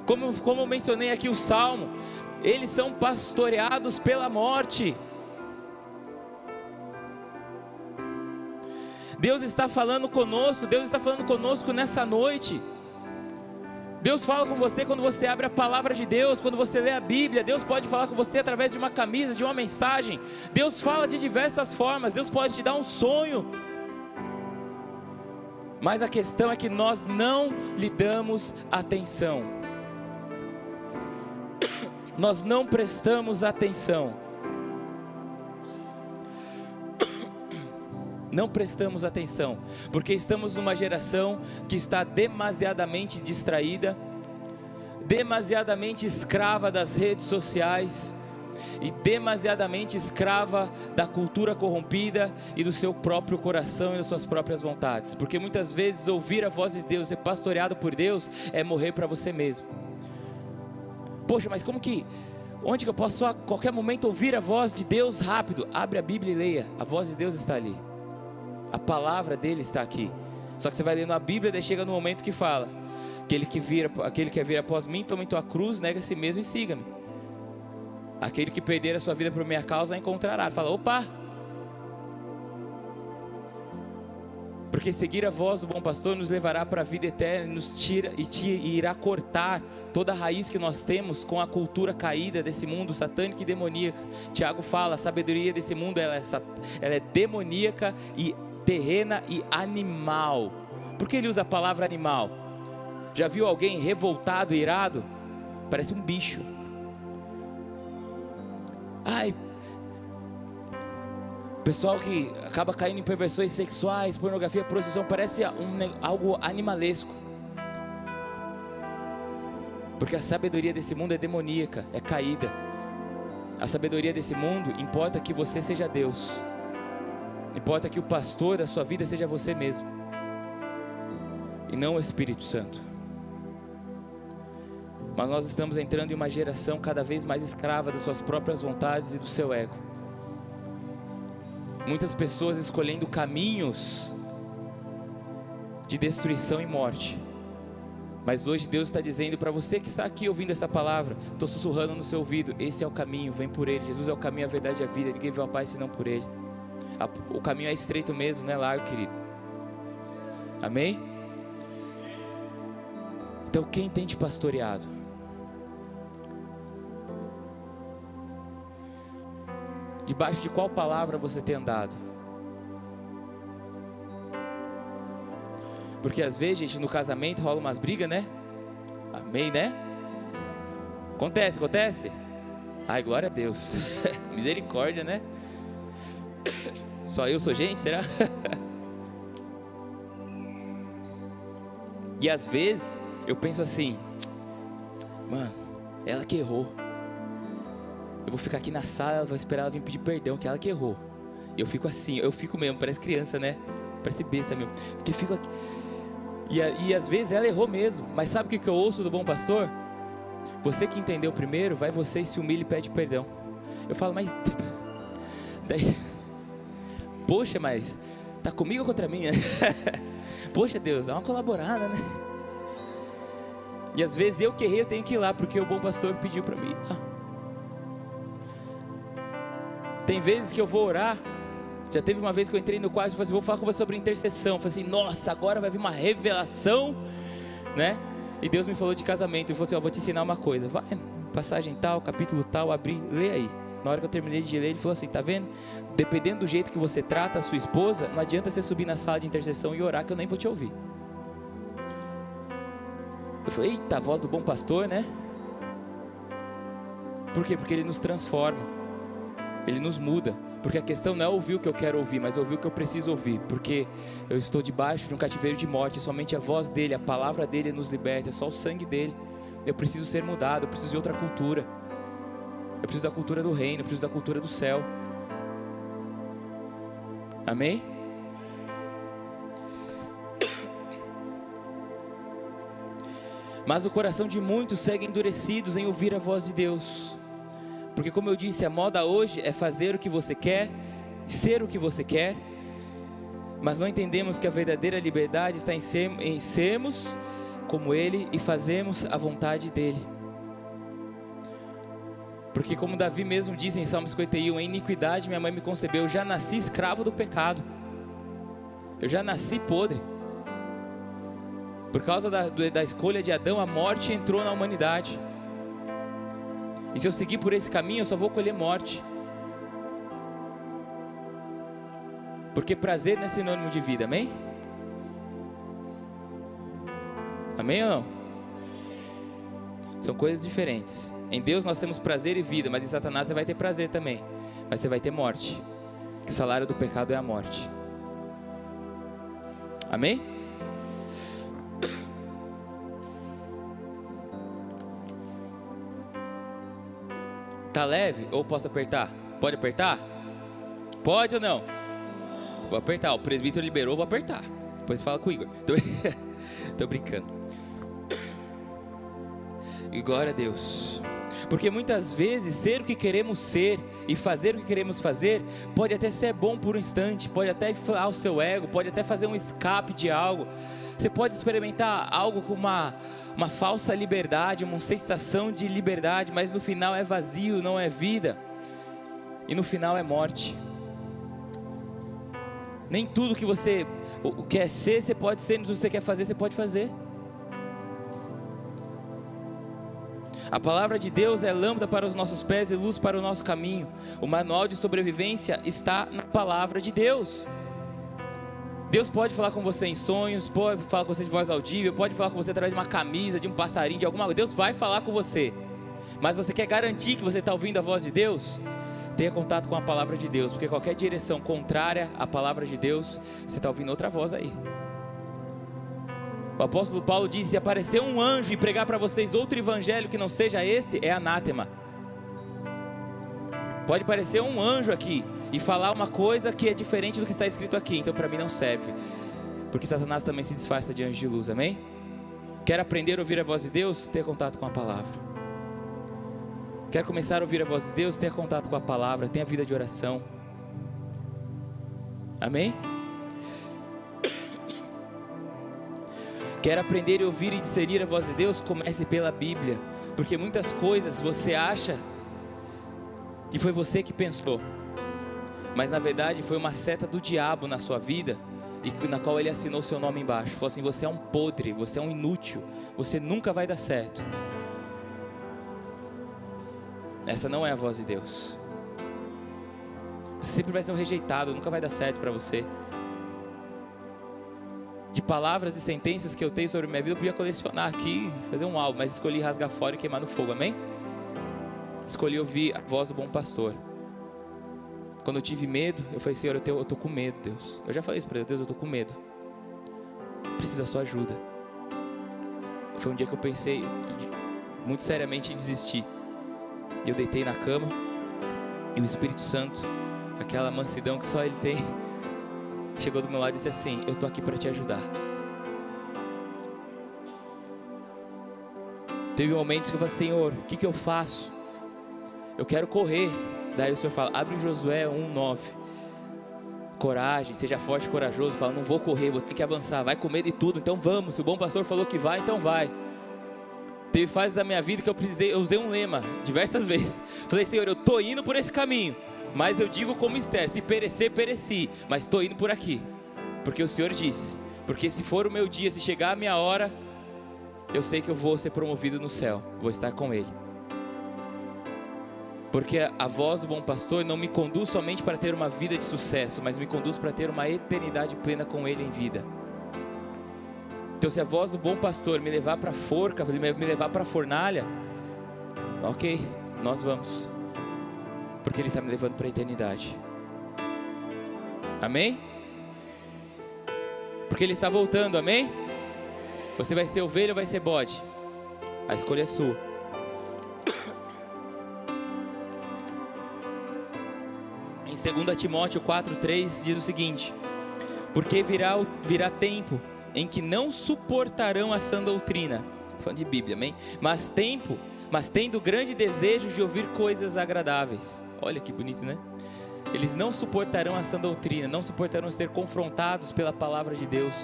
Como eu mencionei aqui o Salmo, eles são pastoreados pela morte. Deus está falando conosco, Deus está falando conosco nessa noite. Deus fala com você quando você abre a palavra de Deus, quando você lê a Bíblia. Deus pode falar com você através de uma camisa, de uma mensagem. Deus fala de diversas formas, Deus pode te dar um sonho. Mas a questão é que nós não lhe damos atenção. Nós não prestamos atenção. Não prestamos atenção, porque estamos numa geração que está demasiadamente distraída, demasiadamente escrava das redes sociais e demasiadamente escrava da cultura corrompida e do seu próprio coração e das suas próprias vontades. Porque muitas vezes ouvir a voz de Deus, ser pastoreado por Deus, é morrer para você mesmo. Poxa, mas onde que eu posso a qualquer momento ouvir a voz de Deus rápido? Abre a Bíblia e leia, a voz de Deus está ali. A palavra dele está aqui. Só que você vai lendo a Bíblia, daí chega no momento que fala: aquele que quer vir após mim, tome tua cruz, nega a si mesmo e siga-me. Aquele que perder a sua vida por minha causa, a encontrará. Fala: opa, Porque seguir a voz do bom pastor nos levará para a vida eterna, e irá cortar toda a raiz que nós temos com a cultura caída desse mundo satânico e demoníaca. Tiago fala, a sabedoria desse mundo ela é demoníaca e terrena e animal. Por que ele usa a palavra animal? Já viu alguém revoltado, irado? Parece um bicho. Ai, pessoal que acaba caindo em perversões sexuais, pornografia, prostituição, parece algo animalesco. Porque a sabedoria desse mundo é demoníaca, é caída. A sabedoria desse mundo importa que você seja Deus. Importa que o pastor da sua vida seja você mesmo. E não o Espírito Santo. Mas nós estamos entrando em uma geração cada vez mais escrava das suas próprias vontades e do seu ego. Muitas pessoas escolhendo caminhos de destruição e morte. Mas hoje Deus está dizendo para você que está aqui ouvindo essa palavra, estou sussurrando no seu ouvido, esse é o caminho, vem por ele. Jesus é o caminho, a verdade e a vida, ninguém vê ao Pai senão por ele. O caminho é estreito mesmo, não é largo, querido. Amém? Então quem tem te pastoreado? Debaixo de qual palavra você tem andado? Porque às vezes, gente, no casamento rola umas brigas, né? Amém, né? Acontece? Ai, glória a Deus. Misericórdia, né? Só eu sou gente, será? E às vezes, eu penso assim, mano, ela que errou. Eu vou ficar aqui na sala, vou esperar ela vir pedir perdão, que ela que errou. E eu fico assim, eu fico mesmo, parece criança, né? Parece besta mesmo. Porque eu fico aqui. E às vezes ela errou mesmo. Mas sabe o que eu ouço do bom pastor? Você que entendeu primeiro, vai você e se humilha e pede perdão. Eu falo, mas... Daí... Poxa, mas... Tá comigo ou contra mim, né? Poxa, Deus, dá uma colaborada, né? E às vezes eu que errei, eu tenho que ir lá, porque o bom pastor pediu pra mim. Tem vezes que eu vou orar. Já teve uma vez que eu entrei no quarto e falei assim, vou falar com você sobre intercessão. Eu falei assim, nossa, agora vai vir uma revelação, né? E Deus me falou de casamento. Ele falou assim, ó, vou te ensinar uma coisa. Vai, passagem tal, capítulo tal, abri, lê aí. Na hora que eu terminei de ler, ele falou assim, tá vendo? Dependendo do jeito que você trata a sua esposa, não adianta você subir na sala de intercessão e orar, que eu nem vou te ouvir. Eu falei, eita, a voz do bom pastor, né? Por quê? Porque ele nos transforma. Ele nos muda, porque a questão não é ouvir o que eu quero ouvir, mas ouvir o que eu preciso ouvir, porque eu estou debaixo de um cativeiro de morte, somente a voz dele, a palavra dele nos liberta, é só o sangue dele. Eu preciso ser mudado, eu preciso de outra cultura, eu preciso da cultura do reino, eu preciso da cultura do céu. Amém? Mas o coração de muitos segue endurecidos em ouvir a voz de Deus. Porque como eu disse, a moda hoje é fazer o que você quer, ser o que você quer, mas não entendemos que a verdadeira liberdade está em sermos como Ele e fazermos a vontade dEle. Porque como Davi mesmo diz em Salmo 51, em iniquidade minha mãe me concebeu, eu já nasci escravo do pecado, eu já nasci podre. Por causa da escolha de Adão, a morte entrou na humanidade. E se eu seguir por esse caminho, eu só vou colher morte. Porque prazer não é sinônimo de vida, amém? Amém ou não? São coisas diferentes. Em Deus nós temos prazer e vida, mas em Satanás você vai ter prazer também. Mas você vai ter morte. Que o salário do pecado é a morte. Amém? Tá leve ou posso apertar? Pode apertar? Pode ou não? Vou apertar, o presbítero liberou, vou apertar. Depois fala com o Igor. Tô brincando. E glória a Deus. Porque muitas vezes ser o que queremos ser e fazer o que queremos fazer pode até ser bom por um instante, pode até inflar o seu ego, pode até fazer um escape de algo. Você pode experimentar algo com uma falsa liberdade, uma sensação de liberdade, mas no final é vazio, não é vida. E no final é morte. Nem tudo que você O que é ser, você pode ser. O que você quer fazer, você pode fazer. A palavra de Deus é lâmpada para os nossos pés e luz para o nosso caminho. O manual de sobrevivência está na palavra de Deus. Deus pode falar com você em sonhos, pode falar com você de voz audível, pode falar com você através de uma camisa, de um passarinho, de alguma coisa. Deus vai falar com você. Mas você quer garantir que você está ouvindo a voz de Deus? Tenha contato com a palavra de Deus, porque qualquer direção contrária à palavra de Deus, você está ouvindo outra voz aí. O apóstolo Paulo diz: se aparecer um anjo e pregar para vocês outro evangelho que não seja esse, é anátema. Pode aparecer um anjo aqui e falar uma coisa que é diferente do que está escrito aqui, então para mim não serve, porque Satanás também se disfarça de anjo de luz, amém? Quer aprender a ouvir a voz de Deus? Tenha contato com a palavra. Quer começar a ouvir a voz de Deus? Tenha contato com a palavra, tenha vida de oração, amém? Quer aprender a ouvir e discernir a voz de Deus? Comece pela Bíblia, porque muitas coisas você acha que foi você que pensou, mas na verdade foi uma seta do diabo na sua vida, e na qual ele assinou seu nome embaixo. Falou assim: você é um podre, você é um inútil, você nunca vai dar certo. Essa não é a voz de Deus. Você sempre vai ser um rejeitado, nunca vai dar certo para você. De palavras e sentenças que eu tenho sobre minha vida, eu podia colecionar aqui, fazer um álbum, mas escolhi rasgar fora e queimar no fogo, amém? Escolhi ouvir a voz do bom pastor. Quando eu tive medo, eu falei: Senhor, eu tô com medo, Deus. Eu já falei isso para Deus: Deus, eu tô com medo, preciso da sua ajuda. Foi um dia que eu pensei muito seriamente em desistir. Eu deitei na cama e o Espírito Santo, aquela mansidão que só Ele tem, chegou do meu lado e disse assim: eu tô aqui para te ajudar. Teve momentos que eu falei: Senhor, o que eu faço? Eu quero correr. Daí o Senhor fala: abre em Josué 1:9. Coragem, seja forte e corajoso. Fala: não vou correr, vou ter que avançar. Vai com medo e tudo, então vamos. Se o bom pastor falou que vai, então vai. Teve fases da minha vida que eu usei um lema diversas vezes. Falei: Senhor, eu tô indo por esse caminho, mas eu digo como Esther: se perecer, pereci, mas estou indo por aqui, porque o Senhor disse. Porque se for o meu dia, se chegar a minha hora, eu sei que eu vou ser promovido no céu, vou estar com Ele. Porque a voz do bom pastor não me conduz somente para ter uma vida de sucesso, mas me conduz para ter uma eternidade plena com Ele em vida. Então, se a voz do bom pastor me levar para a forca, me levar para a fornalha, ok, nós vamos, porque Ele está me levando para a eternidade, amém? Porque Ele está voltando, amém? Você vai ser ovelha ou vai ser bode? A escolha é sua. Em 2 Timóteo 4:3 diz o seguinte: porque virá tempo em que não suportarão a sã doutrina, falando de Bíblia, amém? Mas tendo grande desejo de ouvir coisas agradáveis. Olha que bonito, né? Eles não suportarão a sã doutrina, não suportarão ser confrontados pela palavra de Deus,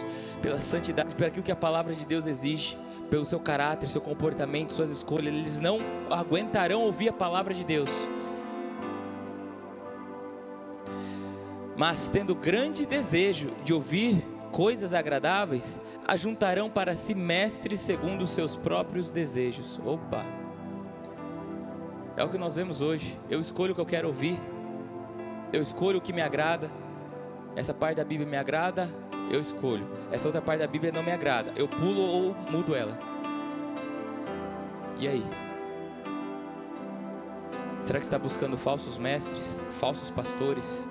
pela santidade, pelo aquilo que a palavra de Deus exige, pelo seu caráter, seu comportamento, suas escolhas. Eles não aguentarão ouvir a palavra de Deus. Mas tendo grande desejo de ouvir coisas agradáveis, ajuntarão para si mestres segundo os seus próprios desejos. Opa! É o que nós vemos hoje. Eu escolho o que eu quero ouvir, eu escolho o que me agrada. Essa parte da Bíblia me agrada, eu escolho. Essa outra parte da Bíblia não me agrada, eu pulo ou mudo ela. E aí? Será que você está buscando falsos mestres, falsos pastores?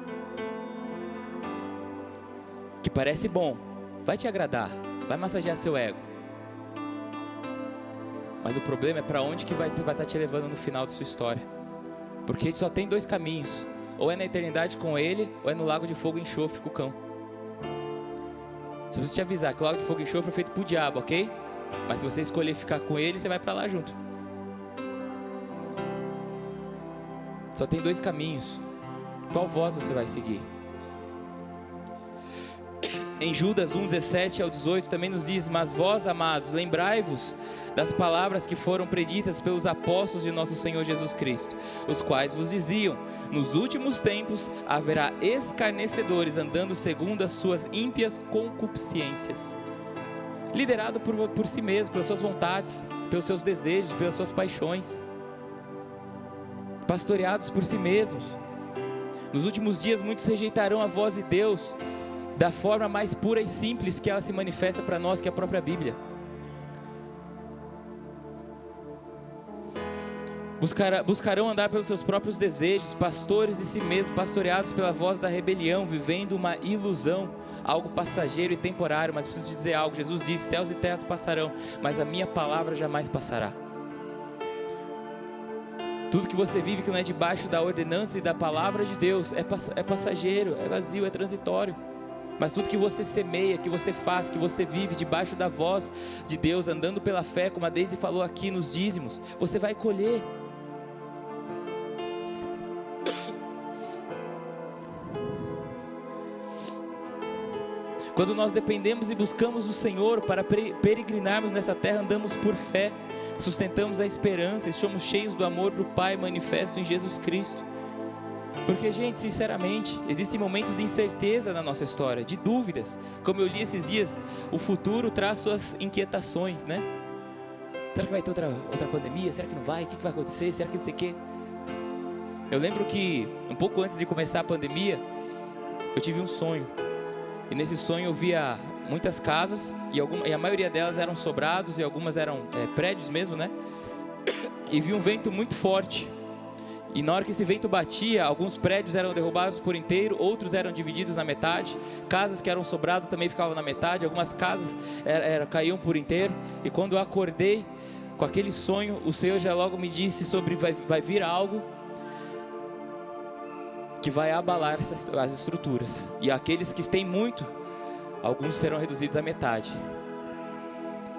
Que parece bom, vai te agradar, vai massagear seu ego, mas o problema é para onde que vai estar te levando no final da sua história. Porque só tem dois caminhos: ou é na eternidade com Ele, ou é no lago de fogo e enxofre com o cão. Só preciso te avisar que o lago de fogo e enxofre é feito pro diabo, ok? Mas se você escolher ficar com Ele, você vai para lá junto. Só tem dois caminhos. Qual voz você vai seguir? em Judas 1, 17 ao 18 também nos diz: mas vós, amados, lembrai-vos das palavras que foram preditas pelos apóstolos de nosso Senhor Jesus Cristo, os quais vos diziam: nos últimos tempos haverá escarnecedores andando segundo as suas ímpias concupiscências, liderado por si mesmo, pelas suas vontades, pelos seus desejos, pelas suas paixões, pastoreados por si mesmos. Nos últimos dias muitos rejeitarão a voz de Deus da forma mais pura e simples que ela se manifesta para nós, que é a própria Bíblia. Buscarão andar pelos seus próprios desejos, pastores de si mesmos, pastoreados pela voz da rebelião, vivendo uma ilusão, algo passageiro e temporário. Mas preciso te dizer algo: Jesus disse: céus e terras passarão, mas a minha palavra jamais passará. Tudo que você vive que não é debaixo da ordenança e da palavra de Deus é passageiro, é vazio, é transitório. Mas tudo que você semeia, que você faz, que você vive debaixo da voz de Deus, andando pela fé, como a Deise falou aqui nos dízimos, você vai colher. Quando nós dependemos e buscamos o Senhor para peregrinarmos nessa terra, andamos por fé, sustentamos a esperança e somos cheios do amor do Pai manifesto em Jesus Cristo. Porque, gente, sinceramente, existem momentos de incerteza na nossa história, de dúvidas. Como eu li esses dias, o futuro traz suas inquietações, né? Será que vai ter outra pandemia? Será que não vai? O que vai acontecer? Será que não sei o quê? Eu lembro que, um pouco antes de começar a pandemia, eu tive um sonho. E nesse sonho eu via muitas casas, e a maioria delas eram sobrados, e algumas eram prédios mesmo, né? E vi um vento muito forte. E na hora que esse vento batia, alguns prédios eram derrubados por inteiro, outros eram divididos na metade, casas que eram sobradas também ficavam na metade, algumas casas caíam por inteiro. E quando eu acordei com aquele sonho, o Senhor já logo me disse sobre vai vir algo que vai abalar as estruturas, e aqueles que têm muito, alguns serão reduzidos à metade.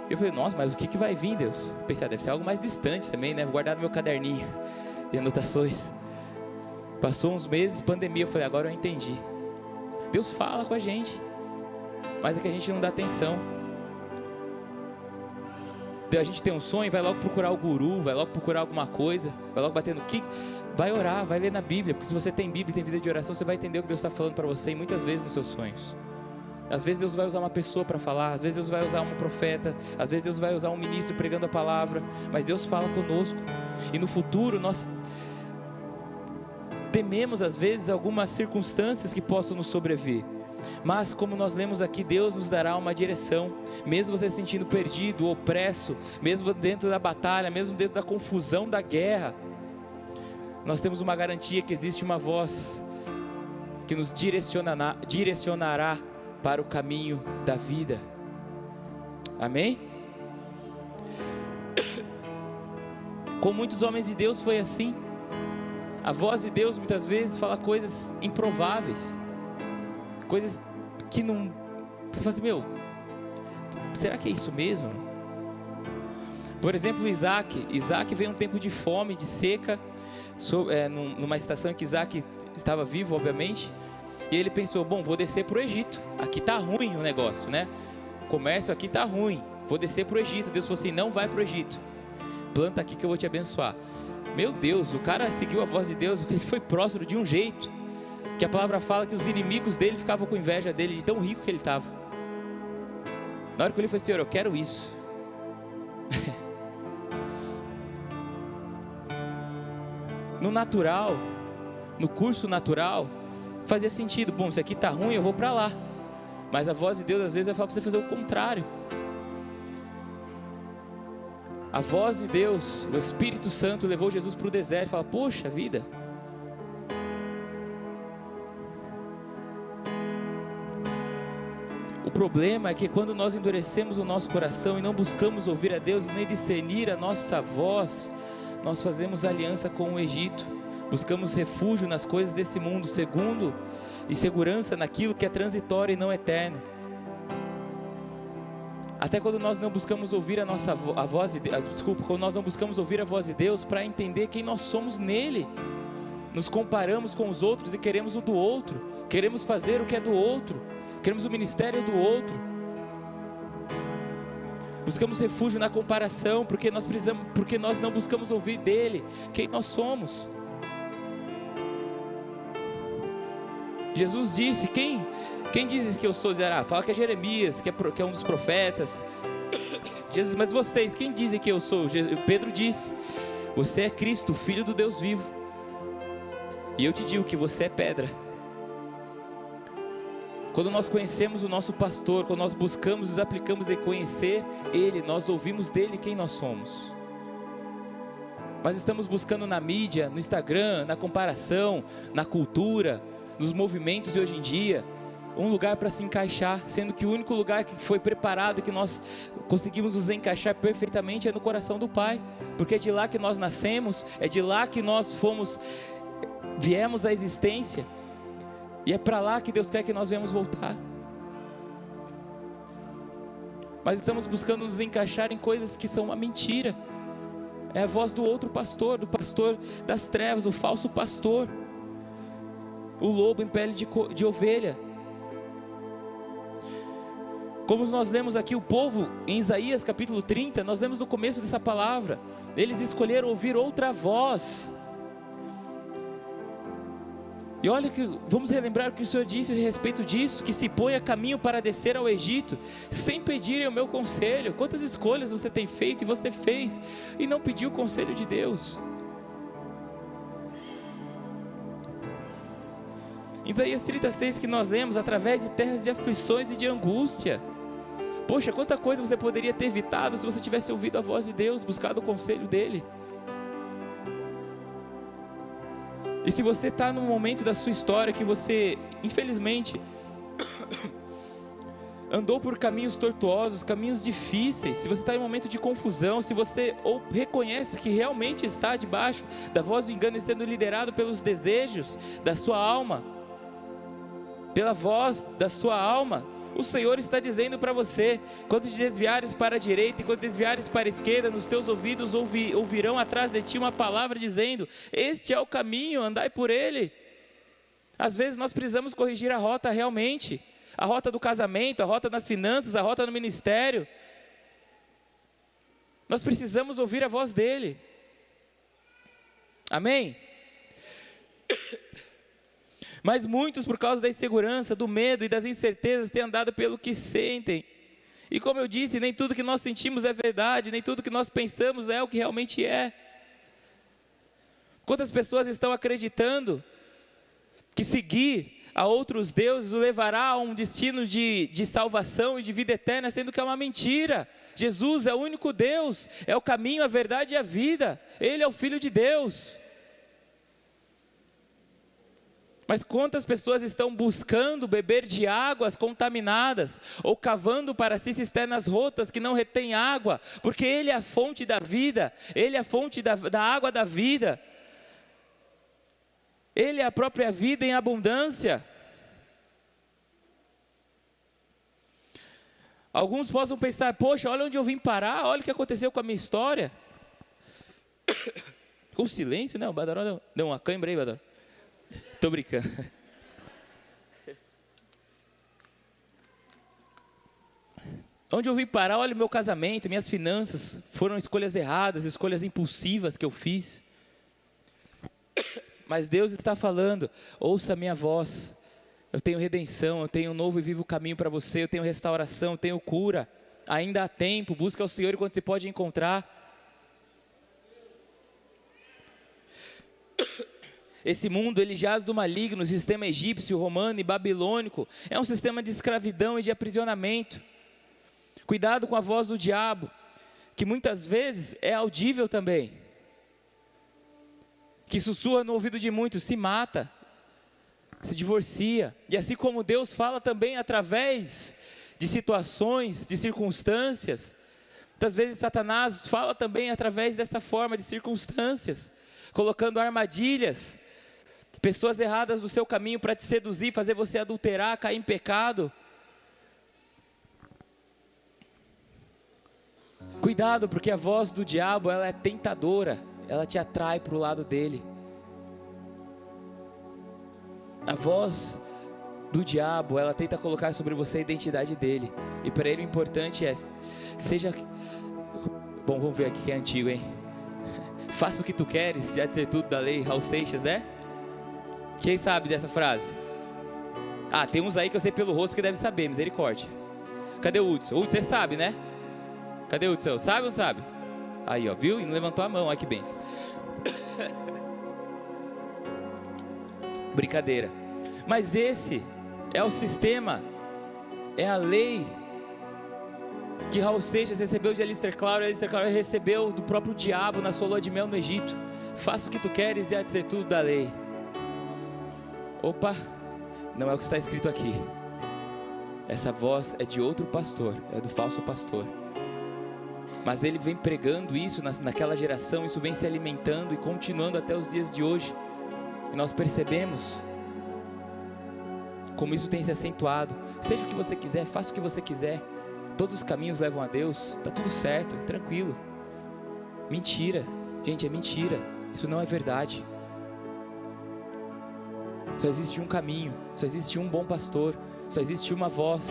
Eu falei: nossa, mas o que vai vir, Deus? Pensei: deve ser algo mais distante também, né? Vou guardar no meu caderninho de anotações. Passou uns meses, pandemia. Eu falei: agora eu entendi. Deus fala com a gente, mas é que a gente não dá atenção. A gente tem um sonho, vai logo procurar o guru, vai logo procurar alguma coisa, vai logo bater no que, vai orar, vai ler na Bíblia, porque se você tem Bíblia e tem vida de oração, você vai entender o que Deus está falando para você, e muitas vezes nos seus sonhos. Às vezes Deus vai usar uma pessoa para falar, às vezes Deus vai usar um profeta, às vezes Deus vai usar um ministro pregando a palavra, mas Deus fala conosco. E no futuro nós tememos às vezes algumas circunstâncias que possam nos sobreviver, mas como nós lemos aqui, Deus nos dará uma direção. Mesmo você se sentindo perdido, opresso, mesmo dentro da batalha, mesmo dentro da confusão da guerra, nós temos uma garantia que existe uma voz que nos direcionará para o caminho da vida. Amém? Com muitos homens de Deus foi assim. A voz de Deus muitas vezes fala coisas improváveis, coisas que não... Você fala assim: será que é isso mesmo? Por exemplo, Isaac veio um tempo de fome, de seca, numa estação em que Isaac estava vivo, obviamente, e ele pensou: bom, vou descer para o Egito, aqui está ruim o negócio, né? O comércio aqui está ruim, vou descer para o Egito. Deus falou assim: não vai para o Egito, planta aqui que eu vou te abençoar. Meu Deus, o cara seguiu a voz de Deus, porque ele foi próspero de um jeito, que a palavra fala que os inimigos dele ficavam com inveja dele, de tão rico que ele estava. Na hora que ele falou: Senhor, eu quero isso. No natural, no curso natural, fazia sentido: bom, isso aqui está ruim, eu vou para lá. Mas a voz de Deus às vezes vai falar para você fazer o contrário. A voz de Deus, o Espírito Santo levou Jesus para o deserto e fala: poxa vida, o problema é que quando nós endurecemos o nosso coração e não buscamos ouvir a Deus nem discernir a nossa voz, nós fazemos aliança com o Egito, buscamos refúgio nas coisas desse mundo, e segurança naquilo que é transitório e não eterno. Até quando nós não buscamos ouvir quando nós não buscamos ouvir a voz de Deus para entender quem nós somos nele, nos comparamos com os outros e queremos o do outro, queremos fazer o que é do outro, queremos o ministério do outro. Buscamos refúgio na comparação, porque nós não buscamos ouvir dele quem nós somos. Jesus disse: quem dizes que eu sou? Fala que é Jeremias, que é um dos profetas. Jesus, mas vocês, quem dizem que eu sou? Pedro disse: você é Cristo, Filho do Deus vivo. E eu te digo que você é pedra. Quando nós conhecemos o nosso pastor, quando nós buscamos, nos aplicamos em conhecer ele, nós ouvimos dele quem nós somos. Mas estamos buscando na mídia, no Instagram, na comparação, na cultura, nos movimentos de hoje em dia, um lugar para se encaixar, sendo que o único lugar que foi preparado, que nós conseguimos nos encaixar perfeitamente, é no coração do Pai, porque é de lá que nós nascemos, é de lá que nós viemos à existência, e é para lá que Deus quer que nós venhamos voltar. Mas estamos buscando nos encaixar em coisas que são uma mentira. É a voz do outro pastor, do pastor das trevas, o falso pastor, o lobo em pele de ovelha. Como nós lemos aqui, o povo em Isaías capítulo 30, nós lemos no começo dessa palavra, eles escolheram ouvir outra voz. E olha que, vamos relembrar o que o Senhor disse a respeito disso, que se põe a caminho para descer ao Egito, sem pedirem o meu conselho. Quantas escolhas você tem feito e você fez, e não pediu o conselho de Deus? Isaías 36 que nós lemos, através de terras de aflições e de angústia. Poxa, quanta coisa você poderia ter evitado se você tivesse ouvido a voz de Deus, buscado o conselho dEle. E se você está num momento da sua história que você, infelizmente, andou por caminhos tortuosos, caminhos difíceis, se você está em um momento de confusão, se você ou reconhece que realmente está debaixo da voz do engano e sendo liderado pelos desejos da sua alma, pela voz da sua alma, o Senhor está dizendo para você: quando te desviares para a direita e quando desviares para a esquerda, nos teus ouvidos ouvirão atrás de ti uma palavra dizendo: este é o caminho, andai por ele. Às vezes nós precisamos corrigir a rota realmente, a rota do casamento, a rota nas finanças, a rota no ministério. Nós precisamos ouvir a voz dele. Amém? Mas muitos, por causa da insegurança, do medo e das incertezas, têm andado pelo que sentem. E como eu disse, nem tudo que nós sentimos é verdade, nem tudo que nós pensamos é o que realmente é. Quantas pessoas estão acreditando que seguir a outros deuses o levará a um destino de salvação e de vida eterna, sendo que é uma mentira. Jesus é o único Deus, é o caminho, a verdade e a vida. Ele é o Filho de Deus. Mas quantas pessoas estão buscando beber de águas contaminadas, ou cavando para si cisternas rotas que não retêm água, porque Ele é a fonte da vida, Ele é a fonte da água da vida, Ele é a própria vida em abundância. Alguns possam pensar: poxa, olha onde eu vim parar, olha o que aconteceu com a minha história. Com silêncio, né? O Badaró deu uma cãibra aí, Badaró. Estou brincando. Onde eu vim parar, olha o meu casamento, minhas finanças, foram escolhas erradas, escolhas impulsivas que eu fiz. Mas Deus está falando: ouça a minha voz, eu tenho redenção, eu tenho um novo e vivo caminho para você, eu tenho restauração, eu tenho cura, ainda há tempo, busca o Senhor enquanto se pode encontrar. Esse mundo, ele jaz do maligno, o sistema egípcio, romano e babilônico, é um sistema de escravidão e de aprisionamento. Cuidado com a voz do diabo, que muitas vezes é audível também, que sussurra no ouvido de muitos, se mata, se divorcia, e assim como Deus fala também através de situações, de circunstâncias, muitas vezes Satanás fala também através dessa forma de circunstâncias, colocando armadilhas, pessoas erradas no seu caminho para te seduzir, fazer você adulterar, cair em pecado. Cuidado, porque a voz do diabo, ela é tentadora, ela te atrai para o lado dele. A voz do diabo, ela tenta colocar sobre você a identidade dele. E para ele o importante é, bom, vamos ver aqui que é antigo, hein? Faça o que tu queres, já dizer tudo da lei, Raul Seixas, né? Quem sabe dessa frase? Ah, tem uns aí que eu sei pelo rosto que deve saber, misericórdia. Cadê o Hudson? Hudson, você sabe, né? Cadê o Hudson? Sabe ou não sabe? Aí, ó, viu? E não levantou a mão, olha que bênção. Brincadeira. Mas esse é o sistema, é a lei que Raul Seixas recebeu de Alistair Crowley. Alistair Crowley recebeu do próprio diabo na sua lua de mel no Egito. Faça o que tu queres e há de ser tudo da lei. Opa, não é o que está escrito aqui. Essa voz é de outro pastor, é do falso pastor. Mas ele vem pregando isso naquela geração, isso vem se alimentando e continuando até os dias de hoje. E nós percebemos como isso tem se acentuado. Seja o que você quiser, faça o que você quiser. Todos os caminhos levam a Deus, está tudo certo, tranquilo. Mentira, gente, é mentira. Isso não é verdade. Só existe um caminho, só existe um bom pastor, só existe uma voz.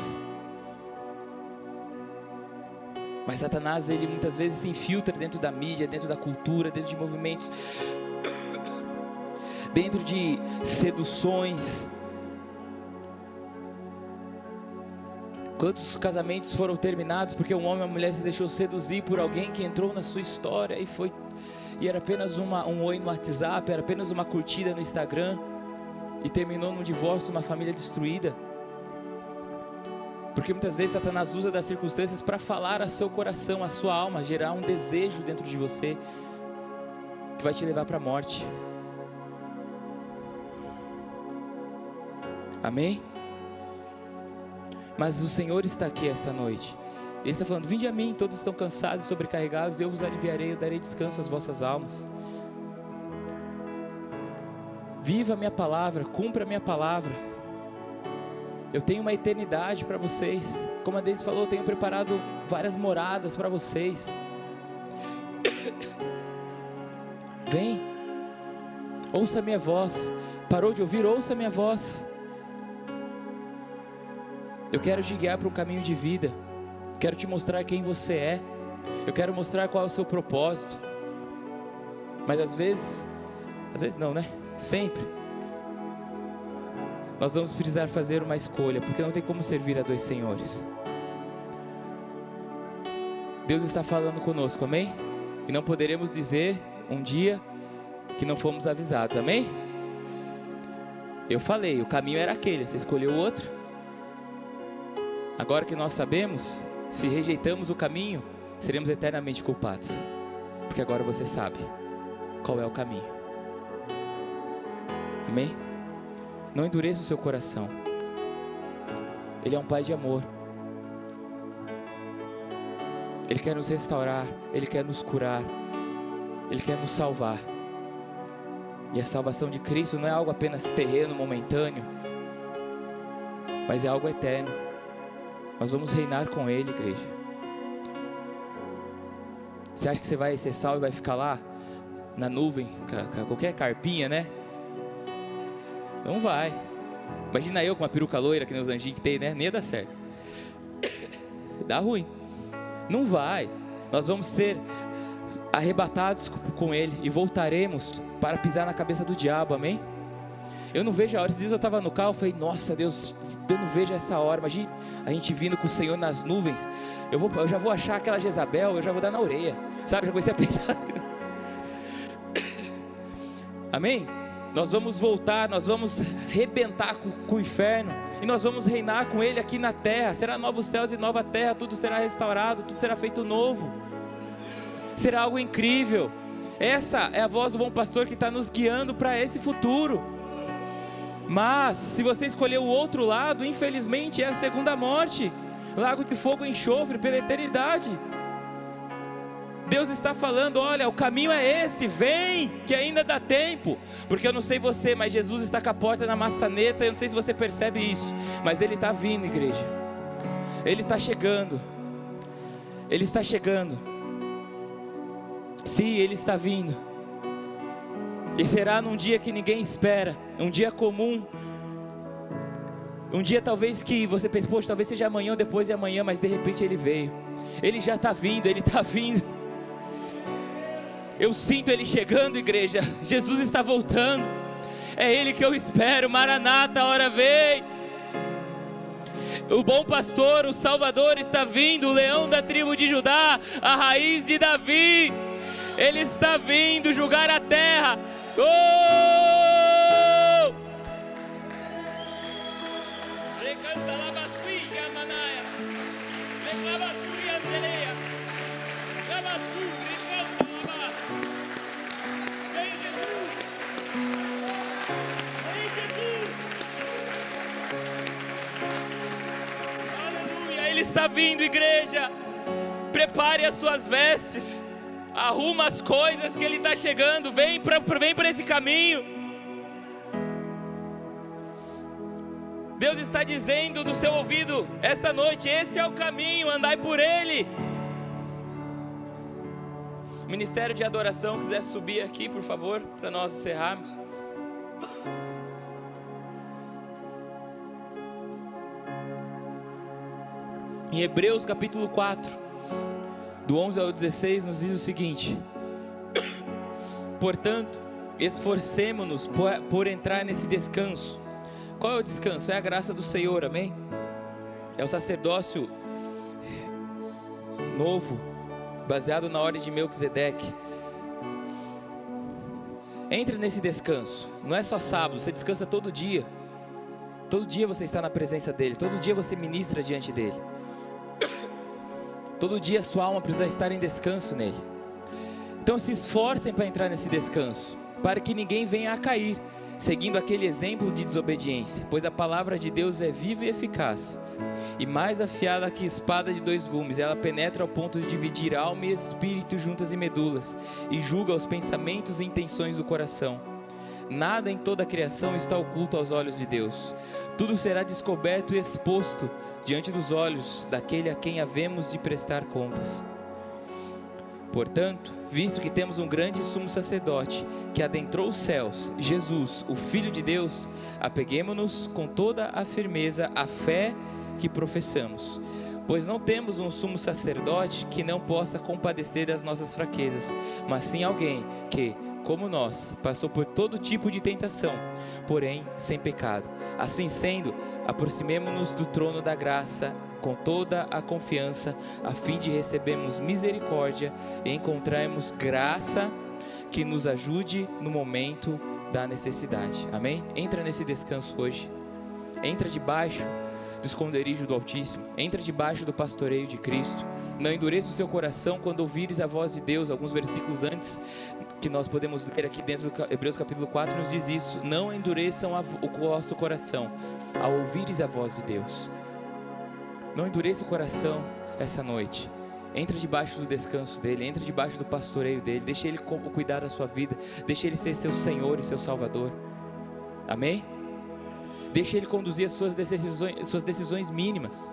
Mas Satanás, ele muitas vezes se infiltra dentro da mídia, dentro da cultura, dentro de movimentos, dentro de seduções. Quantos casamentos foram terminados porque um homem ou uma mulher se deixou seduzir por alguém que entrou na sua história e era apenas um oi no WhatsApp, era apenas uma curtida no Instagram e terminou num divórcio, uma família destruída? Porque muitas vezes Satanás usa das circunstâncias para falar a seu coração, a sua alma, gerar um desejo dentro de você que vai te levar para a morte. Amém? Mas o Senhor está aqui essa noite. Ele está falando: vinde a mim, todos estão cansados e sobrecarregados, eu vos aliviarei, eu darei descanso às vossas almas. Viva a minha palavra, cumpra a minha palavra. Eu tenho uma eternidade para vocês. Como a Deise falou, eu tenho preparado várias moradas para vocês. Vem, ouça a minha voz. Parou de ouvir? Ouça a minha voz. Eu quero te guiar para um caminho de vida. Quero te mostrar quem você é. Eu quero mostrar qual é o seu propósito. Mas às vezes não, né? Sempre nós vamos precisar fazer uma escolha, porque não tem como servir a dois senhores. Deus está falando conosco, amém? E não poderemos dizer um dia que não fomos avisados, amém? Eu falei, o caminho era aquele, você escolheu o outro. Agora que nós sabemos, se rejeitamos o caminho, seremos eternamente culpados, porque agora você sabe qual é o caminho. Amém? Não endureça o seu coração. Ele é um Pai de amor. Ele quer nos restaurar, Ele quer nos curar, Ele quer nos salvar. E a salvação de Cristo não é algo apenas terreno, momentâneo, mas é algo eterno. Nós vamos reinar com Ele, igreja. Você acha que você vai ser salvo e vai ficar lá na nuvem, com qualquer carpinha, né? Não vai. Imagina eu com uma peruca loira, que nem os anjinhos que tem, né? Nem ia dar certo. Dá ruim. Não vai. Nós vamos ser arrebatados com Ele e voltaremos para pisar na cabeça do diabo, amém? Eu não vejo a hora. Esses dias eu estava no carro, falei: nossa Deus, eu não vejo essa hora. Imagina a gente vindo com o Senhor nas nuvens. Eu já vou achar aquela Jezabel, eu já vou dar na orelha, sabe? Já comecei a pensar. Amém? Nós vamos voltar, nós vamos rebentar com o inferno e nós vamos reinar com Ele aqui na terra. Será novos céus e nova terra, tudo será restaurado, tudo será feito novo. Será algo incrível. Essa é a voz do bom pastor que está nos guiando para esse futuro. Mas se você escolher o outro lado, infelizmente é a segunda morte, lago de fogo e enxofre pela eternidade. Deus está falando: olha, o caminho é esse, vem, que ainda dá tempo. Porque eu não sei você, mas Jesus está com a porta na maçaneta. Eu não sei se você percebe isso, mas Ele está vindo, igreja. Ele está chegando. Ele está chegando. Sim, Ele está vindo. E será num dia que ninguém espera, um dia comum. Um dia talvez que você pense, poxa, talvez seja amanhã ou depois de amanhã, mas de repente Ele veio. Ele já está vindo, Ele está vindo. Eu sinto Ele chegando, igreja. Jesus está voltando. É Ele que eu espero. Maranata, a hora vem. O bom pastor, o Salvador está vindo. O leão da tribo de Judá, a raiz de Davi. Ele está vindo julgar a terra. Oh! Ele está vindo, igreja. Prepare as suas vestes. Arruma as coisas que Ele está chegando. Vem para esse caminho. Deus está dizendo do seu ouvido esta noite: esse é o caminho, andai por ele. Ministério de adoração, quiser subir aqui, por favor, para nós encerrarmos. Em Hebreus capítulo 4, do 11 ao 16, nos diz o seguinte: portanto, esforcemo-nos por entrar nesse descanso. Qual é o descanso? É a graça do Senhor, amém? É o sacerdócio novo, baseado na ordem de Melquisedeque. Entre nesse descanso. Não é só sábado, você descansa todo dia. Todo dia você está na presença dEle. Todo dia você ministra diante dEle. Todo dia a sua alma precisa estar em descanso nele. Então se esforcem para entrar nesse descanso, para que ninguém venha a cair, seguindo aquele exemplo de desobediência. Pois a palavra de Deus é viva e eficaz, e mais afiada que espada de 2 gumes. Ela penetra ao ponto de dividir alma e espírito, juntas e medulas, e julga os pensamentos e intenções do coração. Nada em toda a criação está oculto aos olhos de Deus. Tudo será descoberto e exposto diante dos olhos daquele a quem havemos de prestar contas. Portanto, visto que temos um grande sumo sacerdote que adentrou os céus, Jesus, o Filho de Deus, apeguemo-nos com toda a firmeza à fé que professamos. Pois não temos um sumo sacerdote que não possa compadecer das nossas fraquezas, mas sim alguém que, como nós, passou por todo tipo de tentação, porém sem pecado. Assim sendo, aproximemo-nos do trono da graça com toda a confiança, a fim de recebermos misericórdia e encontrarmos graça que nos ajude no momento da necessidade. Amém? Entra nesse descanso hoje. Entra debaixo do esconderijo do Altíssimo. Entra debaixo do pastoreio de Cristo. Não endureça o seu coração quando ouvires a voz de Deus. Alguns versículos antes que nós podemos ler aqui dentro do Hebreus capítulo 4 nos diz isso: não endureçam o vosso coração ao ouvires a voz de Deus. Não endureça o coração essa noite. Entra debaixo do descanso dele, entra debaixo do pastoreio dele, deixa ele cuidar da sua vida, deixa ele ser seu Senhor e seu Salvador. Amém? Deixa ele conduzir as suas decisões mínimas.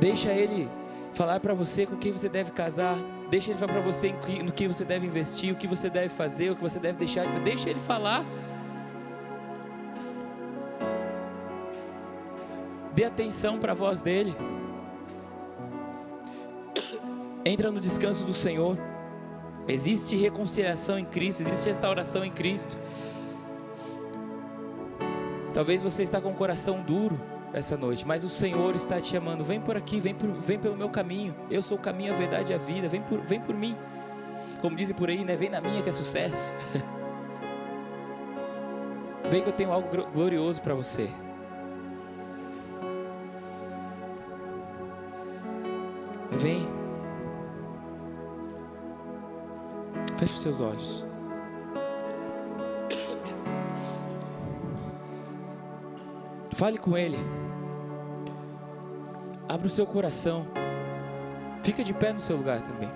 Deixa ele falar para você com quem você deve casar. Deixa ele falar para você no que você deve investir, o que você deve fazer, o que você deve deixar de fazer. Deixa ele falar. Dê atenção para a voz dele. Entra no descanso do Senhor. Existe reconciliação em Cristo, existe restauração em Cristo. Talvez você está com o coração duro essa noite, mas o Senhor está te chamando: vem por aqui, vem pelo meu caminho. Eu sou o caminho, a verdade e a vida. Vem por mim. Como dizem por aí, né? Vem na minha que é sucesso. Vem que eu tenho algo glorioso para você. Vem. Feche os seus olhos. Fale com Ele. Abra o seu coração. Fica de pé no seu lugar também.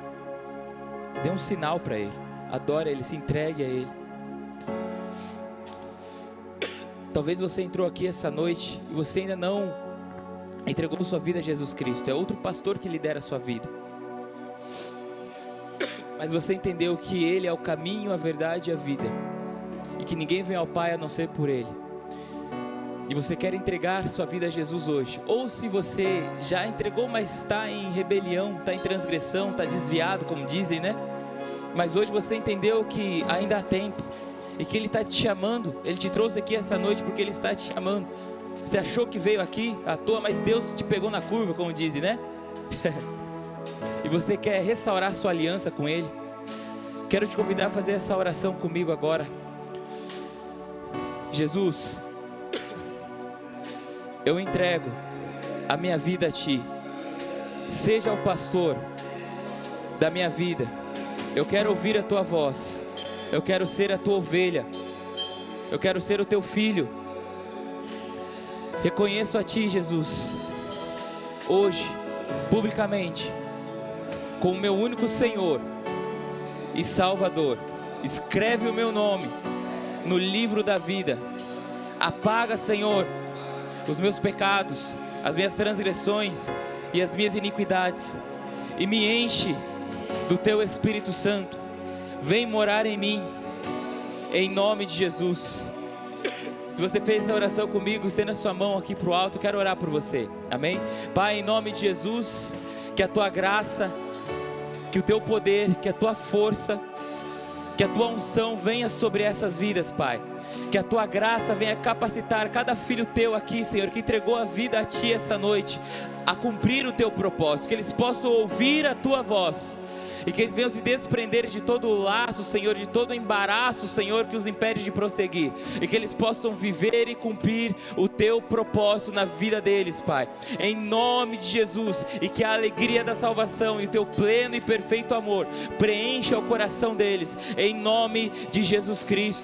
Dê um sinal para Ele. Adore Ele, se entregue a Ele. Talvez você entrou aqui essa noite e você ainda não entregou sua vida a Jesus Cristo. É outro pastor que lidera a sua vida. Mas você entendeu que Ele é o caminho, a verdade e a vida. e que ninguém vem ao Pai a não ser por Ele, e você quer entregar sua vida a Jesus hoje, ou se você já entregou, mas está em rebelião, está em transgressão, está desviado, como dizem, né? Mas hoje você entendeu que ainda há tempo, e que Ele está te chamando. Ele te trouxe aqui essa noite porque Ele está te chamando. Você achou que veio aqui à toa, mas Deus te pegou na curva, como dizem, né? E você quer restaurar sua aliança com Ele. Quero te convidar a fazer essa oração comigo agora. Jesus, eu entrego a minha vida a Ti. Seja o pastor da minha vida. Eu quero ouvir a Tua voz. Eu quero ser a Tua ovelha. Eu quero ser o Teu filho. Reconheço a Ti, Jesus, hoje, publicamente, como meu único Senhor e Salvador. Escreve o meu nome no livro da vida. Apaga, Senhor, os meus pecados, as minhas transgressões e as minhas iniquidades, e me enche do Teu Espírito Santo. Vem morar em mim, em nome de Jesus. Se você fez essa oração comigo, estenda a sua mão aqui para o alto. Eu quero orar por você, amém? Pai, em nome de Jesus, que a Tua graça, que o Teu poder, que a Tua força, que a Tua unção venha sobre essas vidas, Pai. Que a Tua graça venha capacitar cada filho Teu aqui, Senhor, que entregou a vida a Ti essa noite, a cumprir o Teu propósito. Que eles possam ouvir a Tua voz, e que eles venham se desprender de todo o laço, Senhor, de todo o embaraço, Senhor, que os impede de prosseguir. E que eles possam viver e cumprir o Teu propósito na vida deles, Pai. Em nome de Jesus. E que a alegria da salvação e o Teu pleno e perfeito amor preencha o coração deles. Em nome de Jesus Cristo.